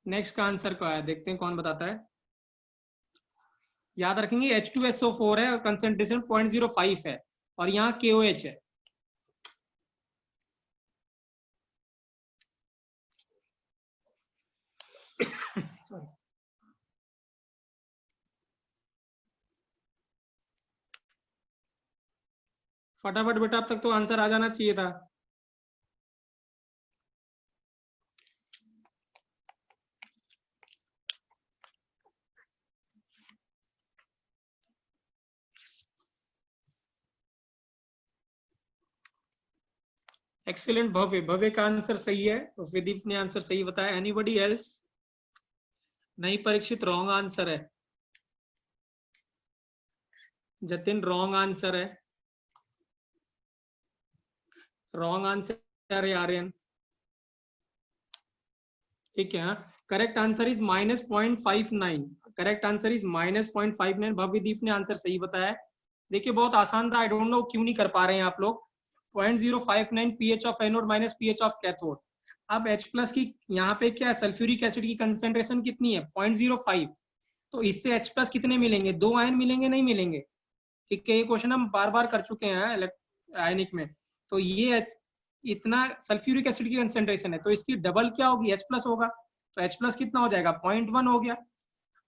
नेक्स्ट का आंसर क्या है, देखते हैं कौन बताता है। याद रखेंगे H2SO4 है और कंसेंट्रेशन 0.05 है, और यहाँ KOH है। फटाफट बेटा, अब तक तो आंसर आ जाना चाहिए था। एक्सीलेंट भव्य, भव्य का आंसर सही है, तो विदीप ने आंसर सही बताया। Anybody else? नहीं परीक्षित, रॉन्ग आंसर है। जतिन रॉन्ग आंसर है, रॉन्ग आंसर है आर्यन। ठीक है, correct answer is -0.59। Correct answer is -0.59। भव्यदीप ने आंसर सही बताया है। देखिए बहुत आसान था, आई डोंट नो क्यों नहीं कर पा रहे हैं आप लोग। 0.059 pH of anode minus pH of cathode. अब H प्लस की यहाँ पे क्या है, सल्फ्यूरिक एसिड की कंसेंट्रेशन कितनी है? 0.05। तो इससे H प्लस कितने मिलेंगे? 2 आयन मिलेंगे, नहीं मिलेंगे? ठीक है, ये क्वेश्चन हम बार बार कर चुके हैं आयनिक में। तो ये इतना सल्फ्यूरिक एसिड की कंसेंट्रेशन है, तो इसकी डबल क्या होगी? H प्लस होगा। तो H प्लस कितना हो जाएगा? 0.1 हो गया।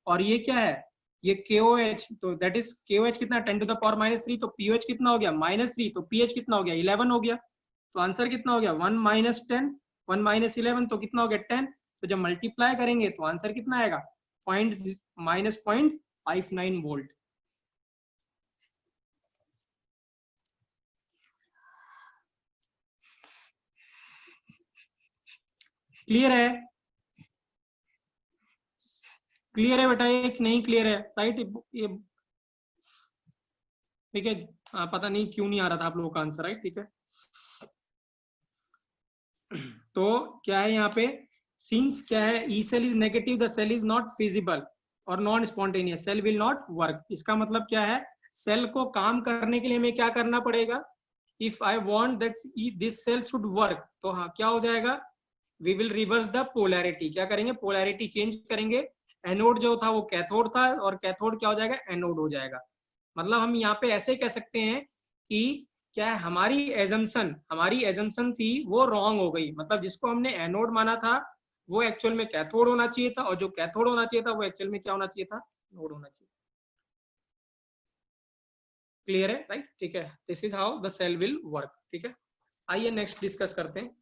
और ये क्या है? ये KOH, तो दैट इज KOH कितना? 10⁻³ तो POH कितना हो गया? -3। तो pH कितना हो गया? 11 हो गया। तो आंसर कितना हो गया? 1 - 10, 1 - 11, तो कितना हो गया? 10। तो जब मल्टीप्लाई करेंगे तो आंसर कितना आएगा? -0.59 वोल्ट। क्लियर है? क्लियर है बेटा, ये नहीं क्लियर है? राइट, ये ठीक है। पता नहीं क्यों नहीं आ रहा था आप लोगों का आंसर। राइट, ठीक है। तो क्या है यहाँ पे, सिंस क्या है, E cell is negative the cell is not feasible और non spontaneous, cell will not work. इसका मतलब क्या है, सेल को काम करने के लिए हमें क्या करना पड़ेगा, if I want that this cell should work, तो हाँ क्या हो जाएगा, we will reverse the polarity. क्या करेंगे, पोलैरिटी चेंज करेंगे। एनोड जो था वो कैथोड था और कैथोड क्या हो जाएगा, एनोड हो जाएगा। मतलब हम यहाँ पे ऐसे कह सकते हैं कि क्या है, हमारी एजम्पशन थी वो रॉन्ग हो गई। मतलब जिसको हमने एनोड माना था वो एक्चुअल में कैथोड होना चाहिए था, और जो कैथोड होना चाहिए था वो एक्चुअल में क्या होना चाहिए था, एनोड होना चाहिए। क्लियर है? राइट, ठीक है। This is how the cell will work. ठीक है, आइए नेक्स्ट डिस्कस करते हैं।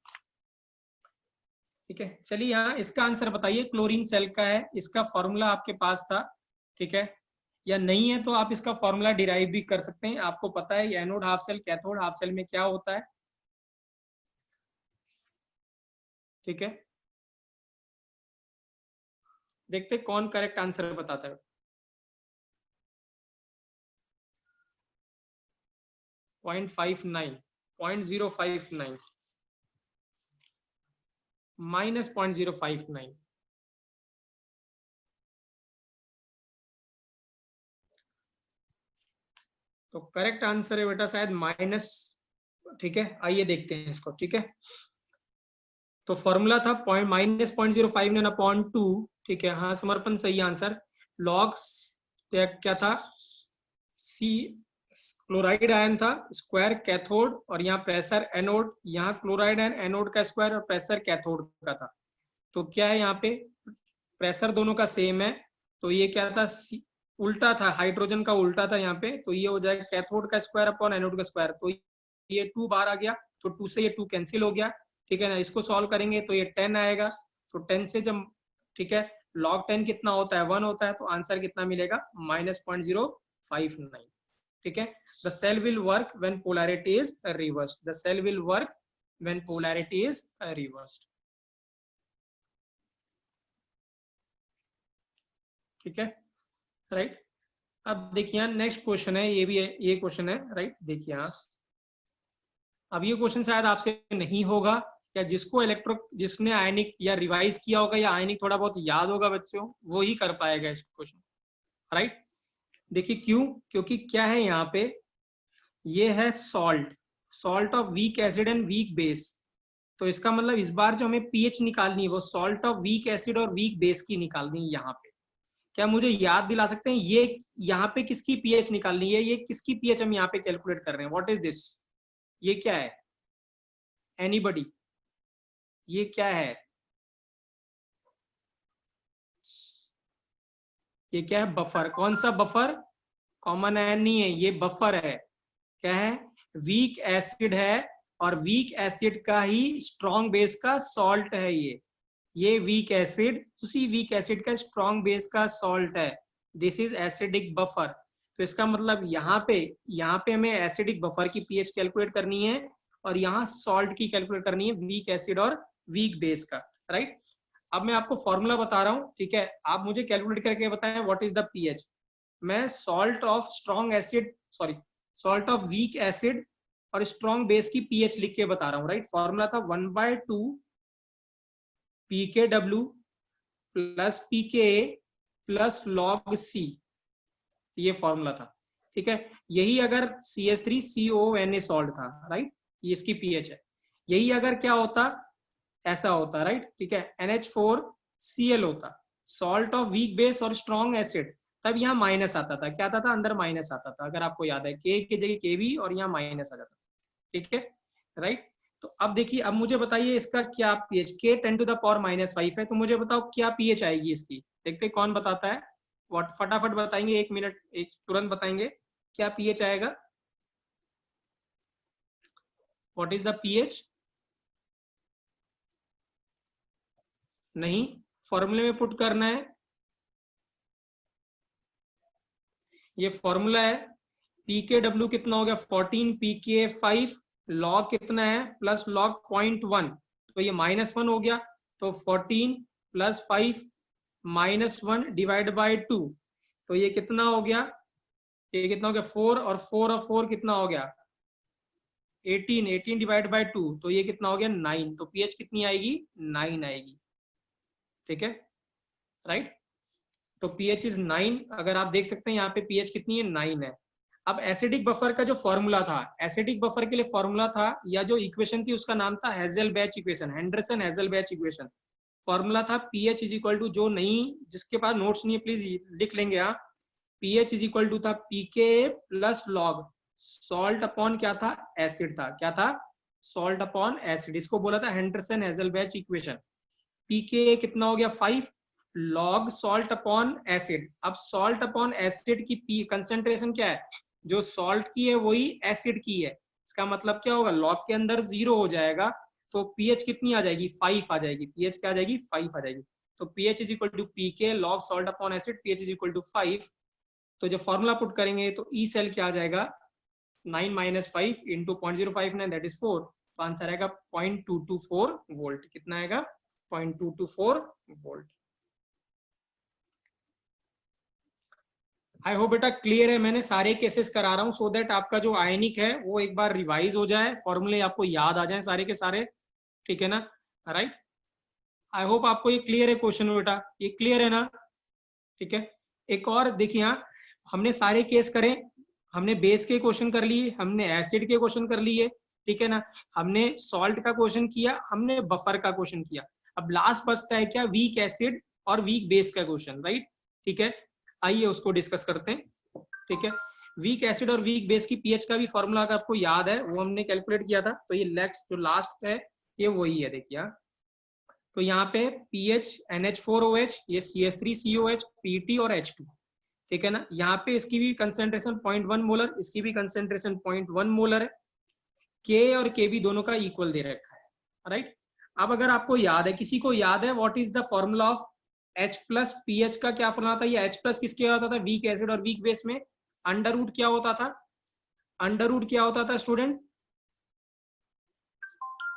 ठीक है, चलिए यहाँ इसका आंसर बताइए। क्लोरीन सेल का है, इसका फॉर्मूला आपके पास था, ठीक है, या नहीं है तो आप इसका फॉर्मूला डिराइव भी कर सकते हैं। आपको पता है anode half cell cathode half cell में क्या होता है, ठीक है। देखते कौन करेक्ट आंसर बताता है। 0.59, 0.059, -0.059। तो करेक्ट आंसर है बेटा शायद माइनस, ठीक है। आइए देखते हैं इसको, ठीक है। तो फॉर्मूला था -0.05 ठीक है। हाँ समर्पण सही आंसर। लॉग्स क्या था, सी क्लोराइड आयन था, स्क्वायर कैथोड, और यहाँ प्रेशर एनोड, यहाँ क्लोराइड आयन एनोड का स्क्वायर और प्रेशर कैथोड का था। तो क्या है यहाँ पे, प्रेशर दोनों का सेम है, तो ये क्या था, उल्टा था, हाइड्रोजन का उल्टा था यहाँ पे, तो ये हो जाएगा कैथोड का स्क्वायर अपॉन एनोड का स्क्वायर। तो ये 2 बाहर आ गया, तो 2 से ये 2 कैंसिल हो गया, ठीक है ना। इसको सॉल्व करेंगे तो ये 10 आएगा, तो 10 से जब, ठीक है, log 10 कितना होता है, 1 होता है, तो आंसर कितना मिलेगा, -0.059। ठीक है, the cell will work when polarity is reversed, the cell will work when polarity is reversed. ठीक है, राइट। अब देखिए नेक्स्ट क्वेश्चन है, ये भी है, ये क्वेश्चन है, राइट। देखिए अब ये क्वेश्चन शायद आपसे नहीं होगा, या जिसको जिसने आयनिक या रिवाइज किया होगा या आयनिक थोड़ा बहुत याद होगा बच्चों, वो ही कर पाएगा इस क्वेश्चन, राइट। देखिए क्यों, क्योंकि क्या है यहाँ पे, ये है salt of weak acid and weak base. तो इसका मतलब इस बार जो हमें पीएच निकालनी है वो सॉल्ट ऑफ वीक एसिड और वीक बेस की निकालनी है यहाँ पे। क्या मुझे याद दिला सकते हैं ये यहाँ पे किसकी पीएच निकालनी है, ये किसकी पीएच हम यहाँ पे कैलकुलेट कर रहे हैं, व्हाट इज दिस, ये क्या है, एनीबडी, ये क्या है, ये क्या है, बफर। कौन सा बफर, कॉमन आयन नहीं है, ये बफर है। क्या है, वीक एसिड है, और वीक एसिड का ही स्ट्रॉन्ग बेस का सॉल्ट है ये वीक एसिड उसी वीक एसिड का स्ट्रॉन्ग बेस का सॉल्ट है। This is acidic buffer. तो इसका मतलब यहाँ पे हमें एसिडिक बफर की पीएच कैलकुलेट करनी है, और यहाँ सॉल्ट की कैलकुलेट करनी है, वीक एसिड और वीक बेस का, राइट। अब मैं आपको फॉर्मूला बता रहा हूँ, ठीक है, आप मुझे कैलकुलेट करके बताएं व्हाट इज द पीएच। मैं salt of strong acid, sorry, salt of week acid और स्ट्रॉन्ग बेस की पीएच लिख के बता रहा हूँ, राइट। फॉर्मूला था 1/2 pKw plus pKa plus log C, ये फॉर्मूला था, ठीक है। यही अगर CH3CONA सॉल्ट था, राइट, ये इसकी पीएच है। यही अगर क्या होता, ऐसा होता, राइट, ठीक है, NH4Cl होता, सॉल्ट ऑफ वीक बेस और स्ट्रॉन्ग एसिड, तब यहाँ माइनस आता था। क्या आता था, अंदर माइनस आता था, अगर आपको याद है, के की जगह केवी और यहाँ माइनस आ जाता, ठीक है, राइट। तो अब देखिए, अब मुझे बताइए इसका क्या पीएच, के 10⁻⁵ है, तो मुझे बताओ क्या पीएच आएगी इसकी। देखते कौन बताता है, फटाफट बताएंगे, 1 मिनट, एक तुरंत बताएंगे क्या पीएच आएगा, व्हाट इज द पीएच। नहीं, फॉर्मूले में पुट करना है, ये फॉर्मूला है। pKw कितना हो गया 14, pKa 5, लॉग कितना है प्लस लॉग 0.1, तो ये -1 हो गया, तो 14 + 5 -1 डिवाइड बाई 2, तो ये कितना हो गया, ये कितना हो गया 4, और 4 और 4 कितना हो गया 18, 18 डिवाइड बाई 2, तो ये कितना हो गया 9, तो पीएच कितनी आएगी 9 आएगी। ठीक है, राइट। तो पीएच इज 9, अगर आप देख सकते हैं यहाँ पे पीएच कितनी है 9 है। अब एसिडिक बफर का जो फॉर्मूला था, एसिडिक बफर के लिए फॉर्मूला था, या जो इक्वेशन थी उसका नाम था hazel-batch equation, Henderson hazel-batch equation. Formula था पीएच इज इक्वल टू, जो नहीं जिसके पास नोट्स नहीं है प्लीज लिख लेंगे आप, पीएच इज इक्वल टू था पीके प्लस लॉग सॉल्ट अपॉन क्या था एसिड था, क्या था सॉल्ट अपॉन एसिड, इसको बोला था हेंडरसन हेज़ेल-बैच इक्वेशन। पीके कितना हो गया 5, लॉग सॉल्ट अपॉन एसिड। अब सॉल्ट अपॉन एसिड की पी कंसेंट्रेशन क्या है, जो सॉल्ट की है वही एसिड की है, इसका मतलब क्या होगा लॉग के अंदर 0 हो जाएगा, तो पीएच कितनी आ जाएगी 5 आ जाएगी, पीएच क्या आ जाएगी 5 आ जाएगी। तो pH is equal to pK log salt upon acid, pH is equal to 5। तो जब फॉर्मूला पुट करेंगे तो ई सेल क्या आ जाएगा 9 माइनस 5 इंटू 0.059 दैट इज 4, तो आंसर आएगा 0.224 वोल्ट। कितना आएगा 0.224 वोल्ट। आई होप बेटा क्लियर है, मैंने सारे केसेस करा रहा हूँ सो दैट आपका जो आयनिक है वो एक बार रिवाइज हो जाए, फॉर्मूले आपको याद आ जाए सारे के सारे। ठीक है ना, राइट। आई होप आपको ये क्लियर है क्वेश्चन बेटा, ये क्लियर है ना। ठीक है, एक और देखिए, यहाँ हमने सारे केस करे, हमने बेस के क्वेश्चन कर लिए, हमने एसिड के क्वेश्चन कर लिए, ठीक है ना, हमने सॉल्ट का क्वेश्चन किया, हमने बफर का क्वेश्चन किया। अब लास्ट बचता है क्या, वीक एसिड और वीक बेस का क्वेश्चन, राइट। ठीक है, आइए उसको डिस्कस करते हैं। ठीक है, वीक एसिड और वीक बेस की पीएच का भी फॉर्मूला अगर आपको याद है वो हमने कैलकुलेट किया था, तो ये नेक्स्ट जो लास्ट है ये वही है, देखिए। तो यहाँ पे पीएच NH4OH, ये CH3COH, PT और H2, ठीक है ना। यहाँ पे इसकी भी कंसेंट्रेशन 0.1 मोलर, इसकी भी कंसेंट्रेशन 0.1 मोलर है। के और के भी दोनों का इक्वल दे रखा है, राइट। अब अगर आपको याद है, किसी को याद है what is the formula of H plus pH का क्या फॉर्मूला था, ये H प्लस किसके होता था वीक एसिड और वीक बेस में, अंडर रूट क्या होता था, अंडर रूट क्या होता था student,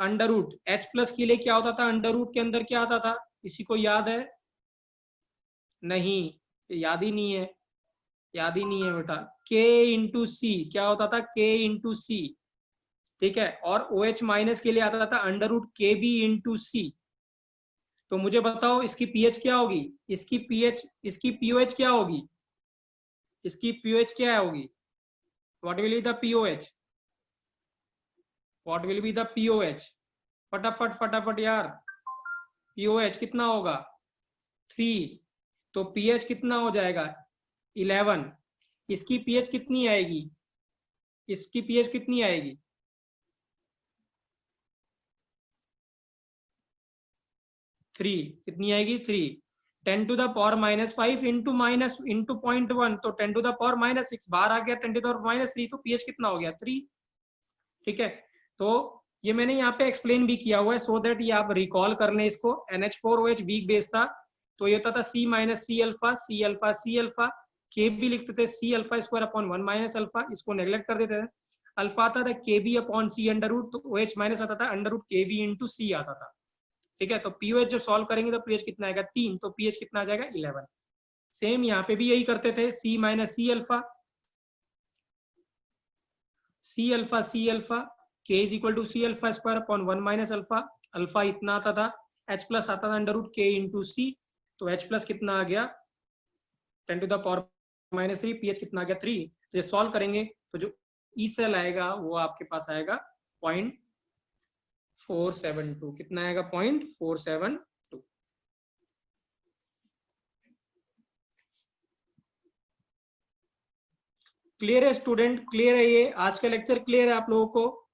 under root H plus के लिए क्या होता था, अंडर रूट के अंदर क्या आता था, किसी को याद है, नहीं याद ही नहीं है, याद ही नहीं है बेटा। K इंटू सी क्या होता था, K इंटू सी, ठीक है। और OH माइनस के लिए आता था under root KB into C. तो मुझे बताओ इसकी पीएच क्या होगी, इसकी पीएच, इसकी पीओएच क्या होगी, इसकी पीओएच क्या होगी, what will be the pOH, what will be the pOH, फटाफट फटाफट यार, पीओएच कितना होगा 3, तो पीएच कितना हो जाएगा 11। इसकी पीएच कितनी आएगी, इसकी पीएच कितनी आएगी, थ्री, कितनी आएगी 3, 10 to the power -5 into minus into 0.1, तो 10 टू द पावर -6 बाहर आ गया, 10 टू द पावर -3, तो पीएच कितना हो गया 3। ठीक है, तो ये मैंने यहाँ पे एक्सप्लेन भी किया हुआ है सो दैट ये आप रिकॉल कर लें इसको। NH4OH वीक बेस था, तो ये होता था C minus C alpha, C alpha C alpha, के भी लिखते थे C alpha square upon 1 minus alpha, इसको नेग्लेक्ट कर देते थे। अल्फा आता था K B upon C under root, तो OH माइनस आता था under root K B into C आता था। ठीक है, तो पीओएच जब सॉल्व करेंगे तो पीएच कितना आएगा 3, तो पीएच कितना आ जाएगा 11। सेम यहाँ पे भी यही करते थे, C minus C alpha, C alpha C alpha, K is equal to C alpha square upon 1 minus alpha, alpha इतना आता था, H प्लस आता था under root K into C, तो H प्लस कितना आ गया 10 टू द पावर -3, पीएच कितना आ गया 3। तो ये सॉल्व करेंगे तो जो ई सेल आएगा वो आपके पास आएगा 0.472, कितना आएगा 0.472। क्लियर है स्टूडेंट, क्लियर है, ये आज का लेक्चर क्लियर है आप लोगों को।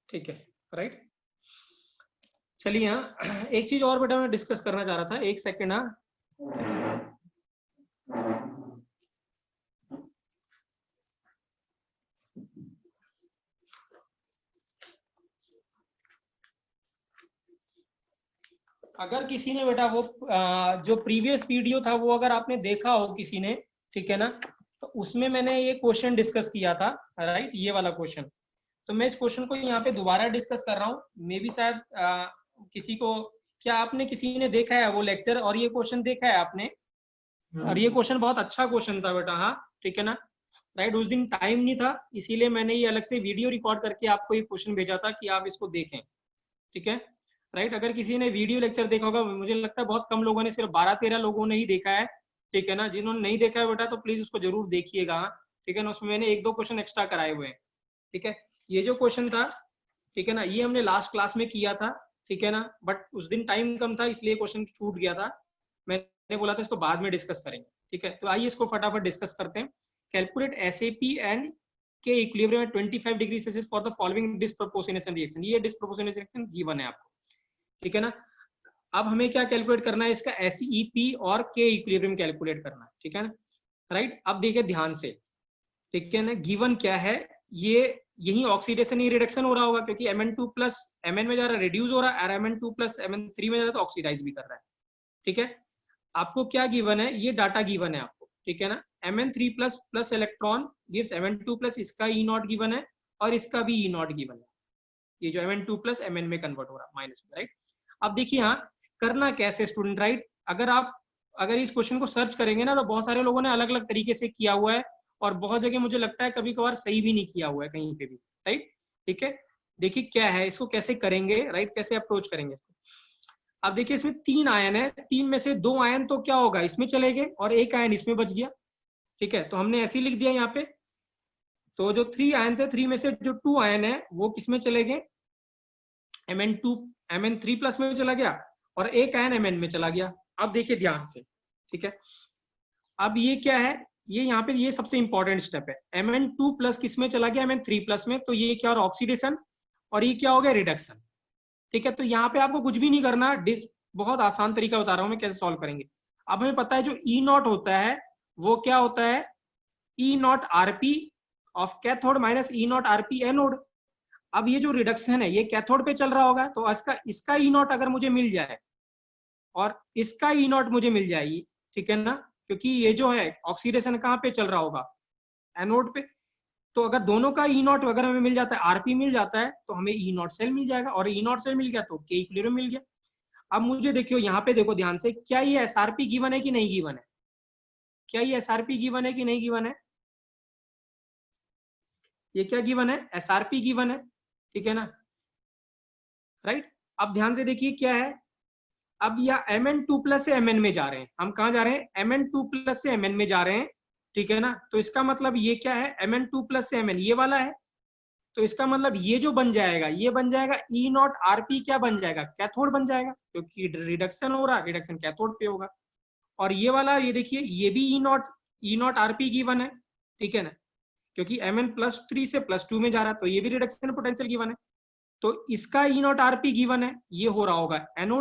ठीक है, राइट। चलिए यहाँ एक चीज और बेटा मैं डिस्कस करना चाह रहा था, एक सेकेंड। हाँ, अगर किसी ने बेटा वो जो प्रीवियस वीडियो था वो अगर आपने देखा हो किसी ने, ठीक है ना, तो उसमें मैंने ये क्वेश्चन डिस्कस किया था, राइट, ये वाला क्वेश्चन। तो मैं इस क्वेश्चन को यहाँ पे दोबारा डिस्कस कर रहा हूँ, मे बी शायद किसी को, क्या आपने किसी ने देखा है वो लेक्चर और ये क्वेश्चन देखा है आपने? और ये क्वेश्चन बहुत अच्छा क्वेश्चन था बेटा, हाँ ठीक है ना, राइट। उस दिन टाइम नहीं था, इसीलिए मैंने ये अलग से वीडियो रिकॉर्ड करके आपको ये क्वेश्चन भेजा था कि आप इसको देखें, ठीक है, राइट। अगर किसी ने वीडियो लेक्चर देखा होगा, मुझे लगता है बहुत कम लोगों ने, सिर्फ 12-13 लोगों ने ही देखा है, ठीक है ना। जिन्होंने नहीं देखा है बेटा तो प्लीज उसको जरूर देखिएगा, ठीक है ना। उसमें मैंने 1-2 क्वेश्चन एक्स्ट्रा कराए हुए हैं, ठीक है। ये जो क्वेश्चन था, ठीक है ना, ये हमने लास्ट क्लास में किया था, ठीक है ना, बट उस दिन टाइम कम था इसलिए क्वेश्चन छूट गया था। मैंने बोला था इसको बाद में डिस्कस करेंगे, ठीक है। तो आइए इसको फटाफट डिस्कस करते हैं। कैलकुलेट एसएपी एंड के equilibrium at 25 degree Celsius for the following disproportionation reaction. ये डिस्प्रोपोर्शनेशन रिएक्शन गिवन है आपको, ठीक है ना। अब हमें क्या कैलकुलेट करना है, इसका एसईपी और के इक्विलिब्रियम कैलकुलेट करना है, ठीक है ना, राइट। अब देखिए ध्यान से, ठीक है ना, गिवन क्या है, ये यही ऑक्सीडेशन ही रिडक्शन हो रहा होगा, क्योंकि Mn2 प्लस Mn में जा रहा है, रिड्यूस हो रहा है, और Mn2 प्लस Mn3 में जा रहा है तो ऑक्सीडाइज भी कर रहा है, ठीक है। आपको क्या गिवन है, ये डाटा गिवन है आपको, ठीक है ना। Mn3 plus plus electron gives Mn2 plus, इसका ई नॉट गिवन है और इसका भी ई नॉट गिवन है, ये जो Mn2 प्लस Mn में कन्वर्ट हो रहा है माइनस में, राइट। अब देखिए यहाँ करना कैसे स्टूडेंट, राइट। अगर इस क्वेश्चन को सर्च करेंगे ना तो बहुत सारे लोगों ने अलग अलग तरीके से किया हुआ है, और बहुत जगह मुझे लगता है कभी कभार सही भी नहीं किया हुआ है कहीं पे भी, राइट, ठीक है। देखिए क्या है, इसको कैसे करेंगे, राइट, कैसे अप्रोच करेंगे। अब देखिए इसमें 3 आयन है, 3 में से 2 आयन तो क्या होगा, इसमें चले गए और 1 आयन इसमें बच गया, ठीक है। तो हमने ऐसे ही लिख दिया यहाँ पे। तो जो 3 आयन थे, 3 में से जो 2 आयन है वो किसमें चले गए, Mn2 Mn3 प्लस में चला गया, और 1 आयन Mn में चला गया। अब देखिए ध्यान से, ठीक है। अब ये क्या है, ये यहाँ पे ये सबसे इंपॉर्टेंट स्टेप है। Mn2 प्लस किस में चला गया, Mn3 प्लस में, तो ये क्या, और ऑक्सीडेशन, और ये क्या हो गया, रिडक्शन, ठीक है। तो यहाँ पे आपको कुछ भी नहीं करना, बहुत आसान तरीका बता रहा हूँ मैं कैसे सॉल्व करेंगे। अब हमें पता है जो ई नॉट होता है वो क्या होता है, E not RP of cathode minus E not RP anode. अब ये जो रिडक्शन है ये कैथोड पे चल रहा होगा, तो इसका ई नॉट अगर मुझे मिल जाए और इसका ई नॉट मुझे मिल जाएगी, ठीक है ना, क्योंकि ये जो है ऑक्सीडेशन कहाँ पे चल रहा होगा, एनोड पे। तो अगर दोनों का ई नॉट अगर हमें मिल जाता है, आरपी मिल जाता है, तो हमें ई नॉट सेल मिल जाएगा, और ई नॉट सेल मिल गया तो के इक्विलिब्रियम मिल गया। अब मुझे देखियो यहाँ पे देखो ध्यान से, क्या ये एसआरपी गिवन है कि नहीं गिवन है, क्या ये एसआरपी गिवन है कि नहीं गिवन है, ये क्या गिवन है, एसआरपी गिवन है, ठीक है ना, राइट। अब ध्यान से देखिए क्या है, अब या Mn2 प्लस से Mn में जा रहे हैं, हम कहा जा रहे हैं, Mn2 प्लस से Mn में जा रहे हैं, ठीक है ना। तो इसका मतलब ये क्या है, Mn2 प्लस से Mn ये वाला है, तो इसका मतलब ये जो बन जाएगा, ये बन जाएगा ई नॉट आरपी, क्या बन जाएगा, कैथोड बन जाएगा, क्योंकि रिडक्शन हो रहा है, रिडक्शन कैथोड पे होगा। और ये वाला ये देखिए, ये भी ई नॉट आरपी गिवन है, ठीक है ना, क्योंकि Mn+3 से +2 में जा रहा है, तो ये भी रिडक्शन पोटेंशियल गिवन है। तो इसका ई नॉट आरपी गिवन है, ये हो रहा होगा एनोड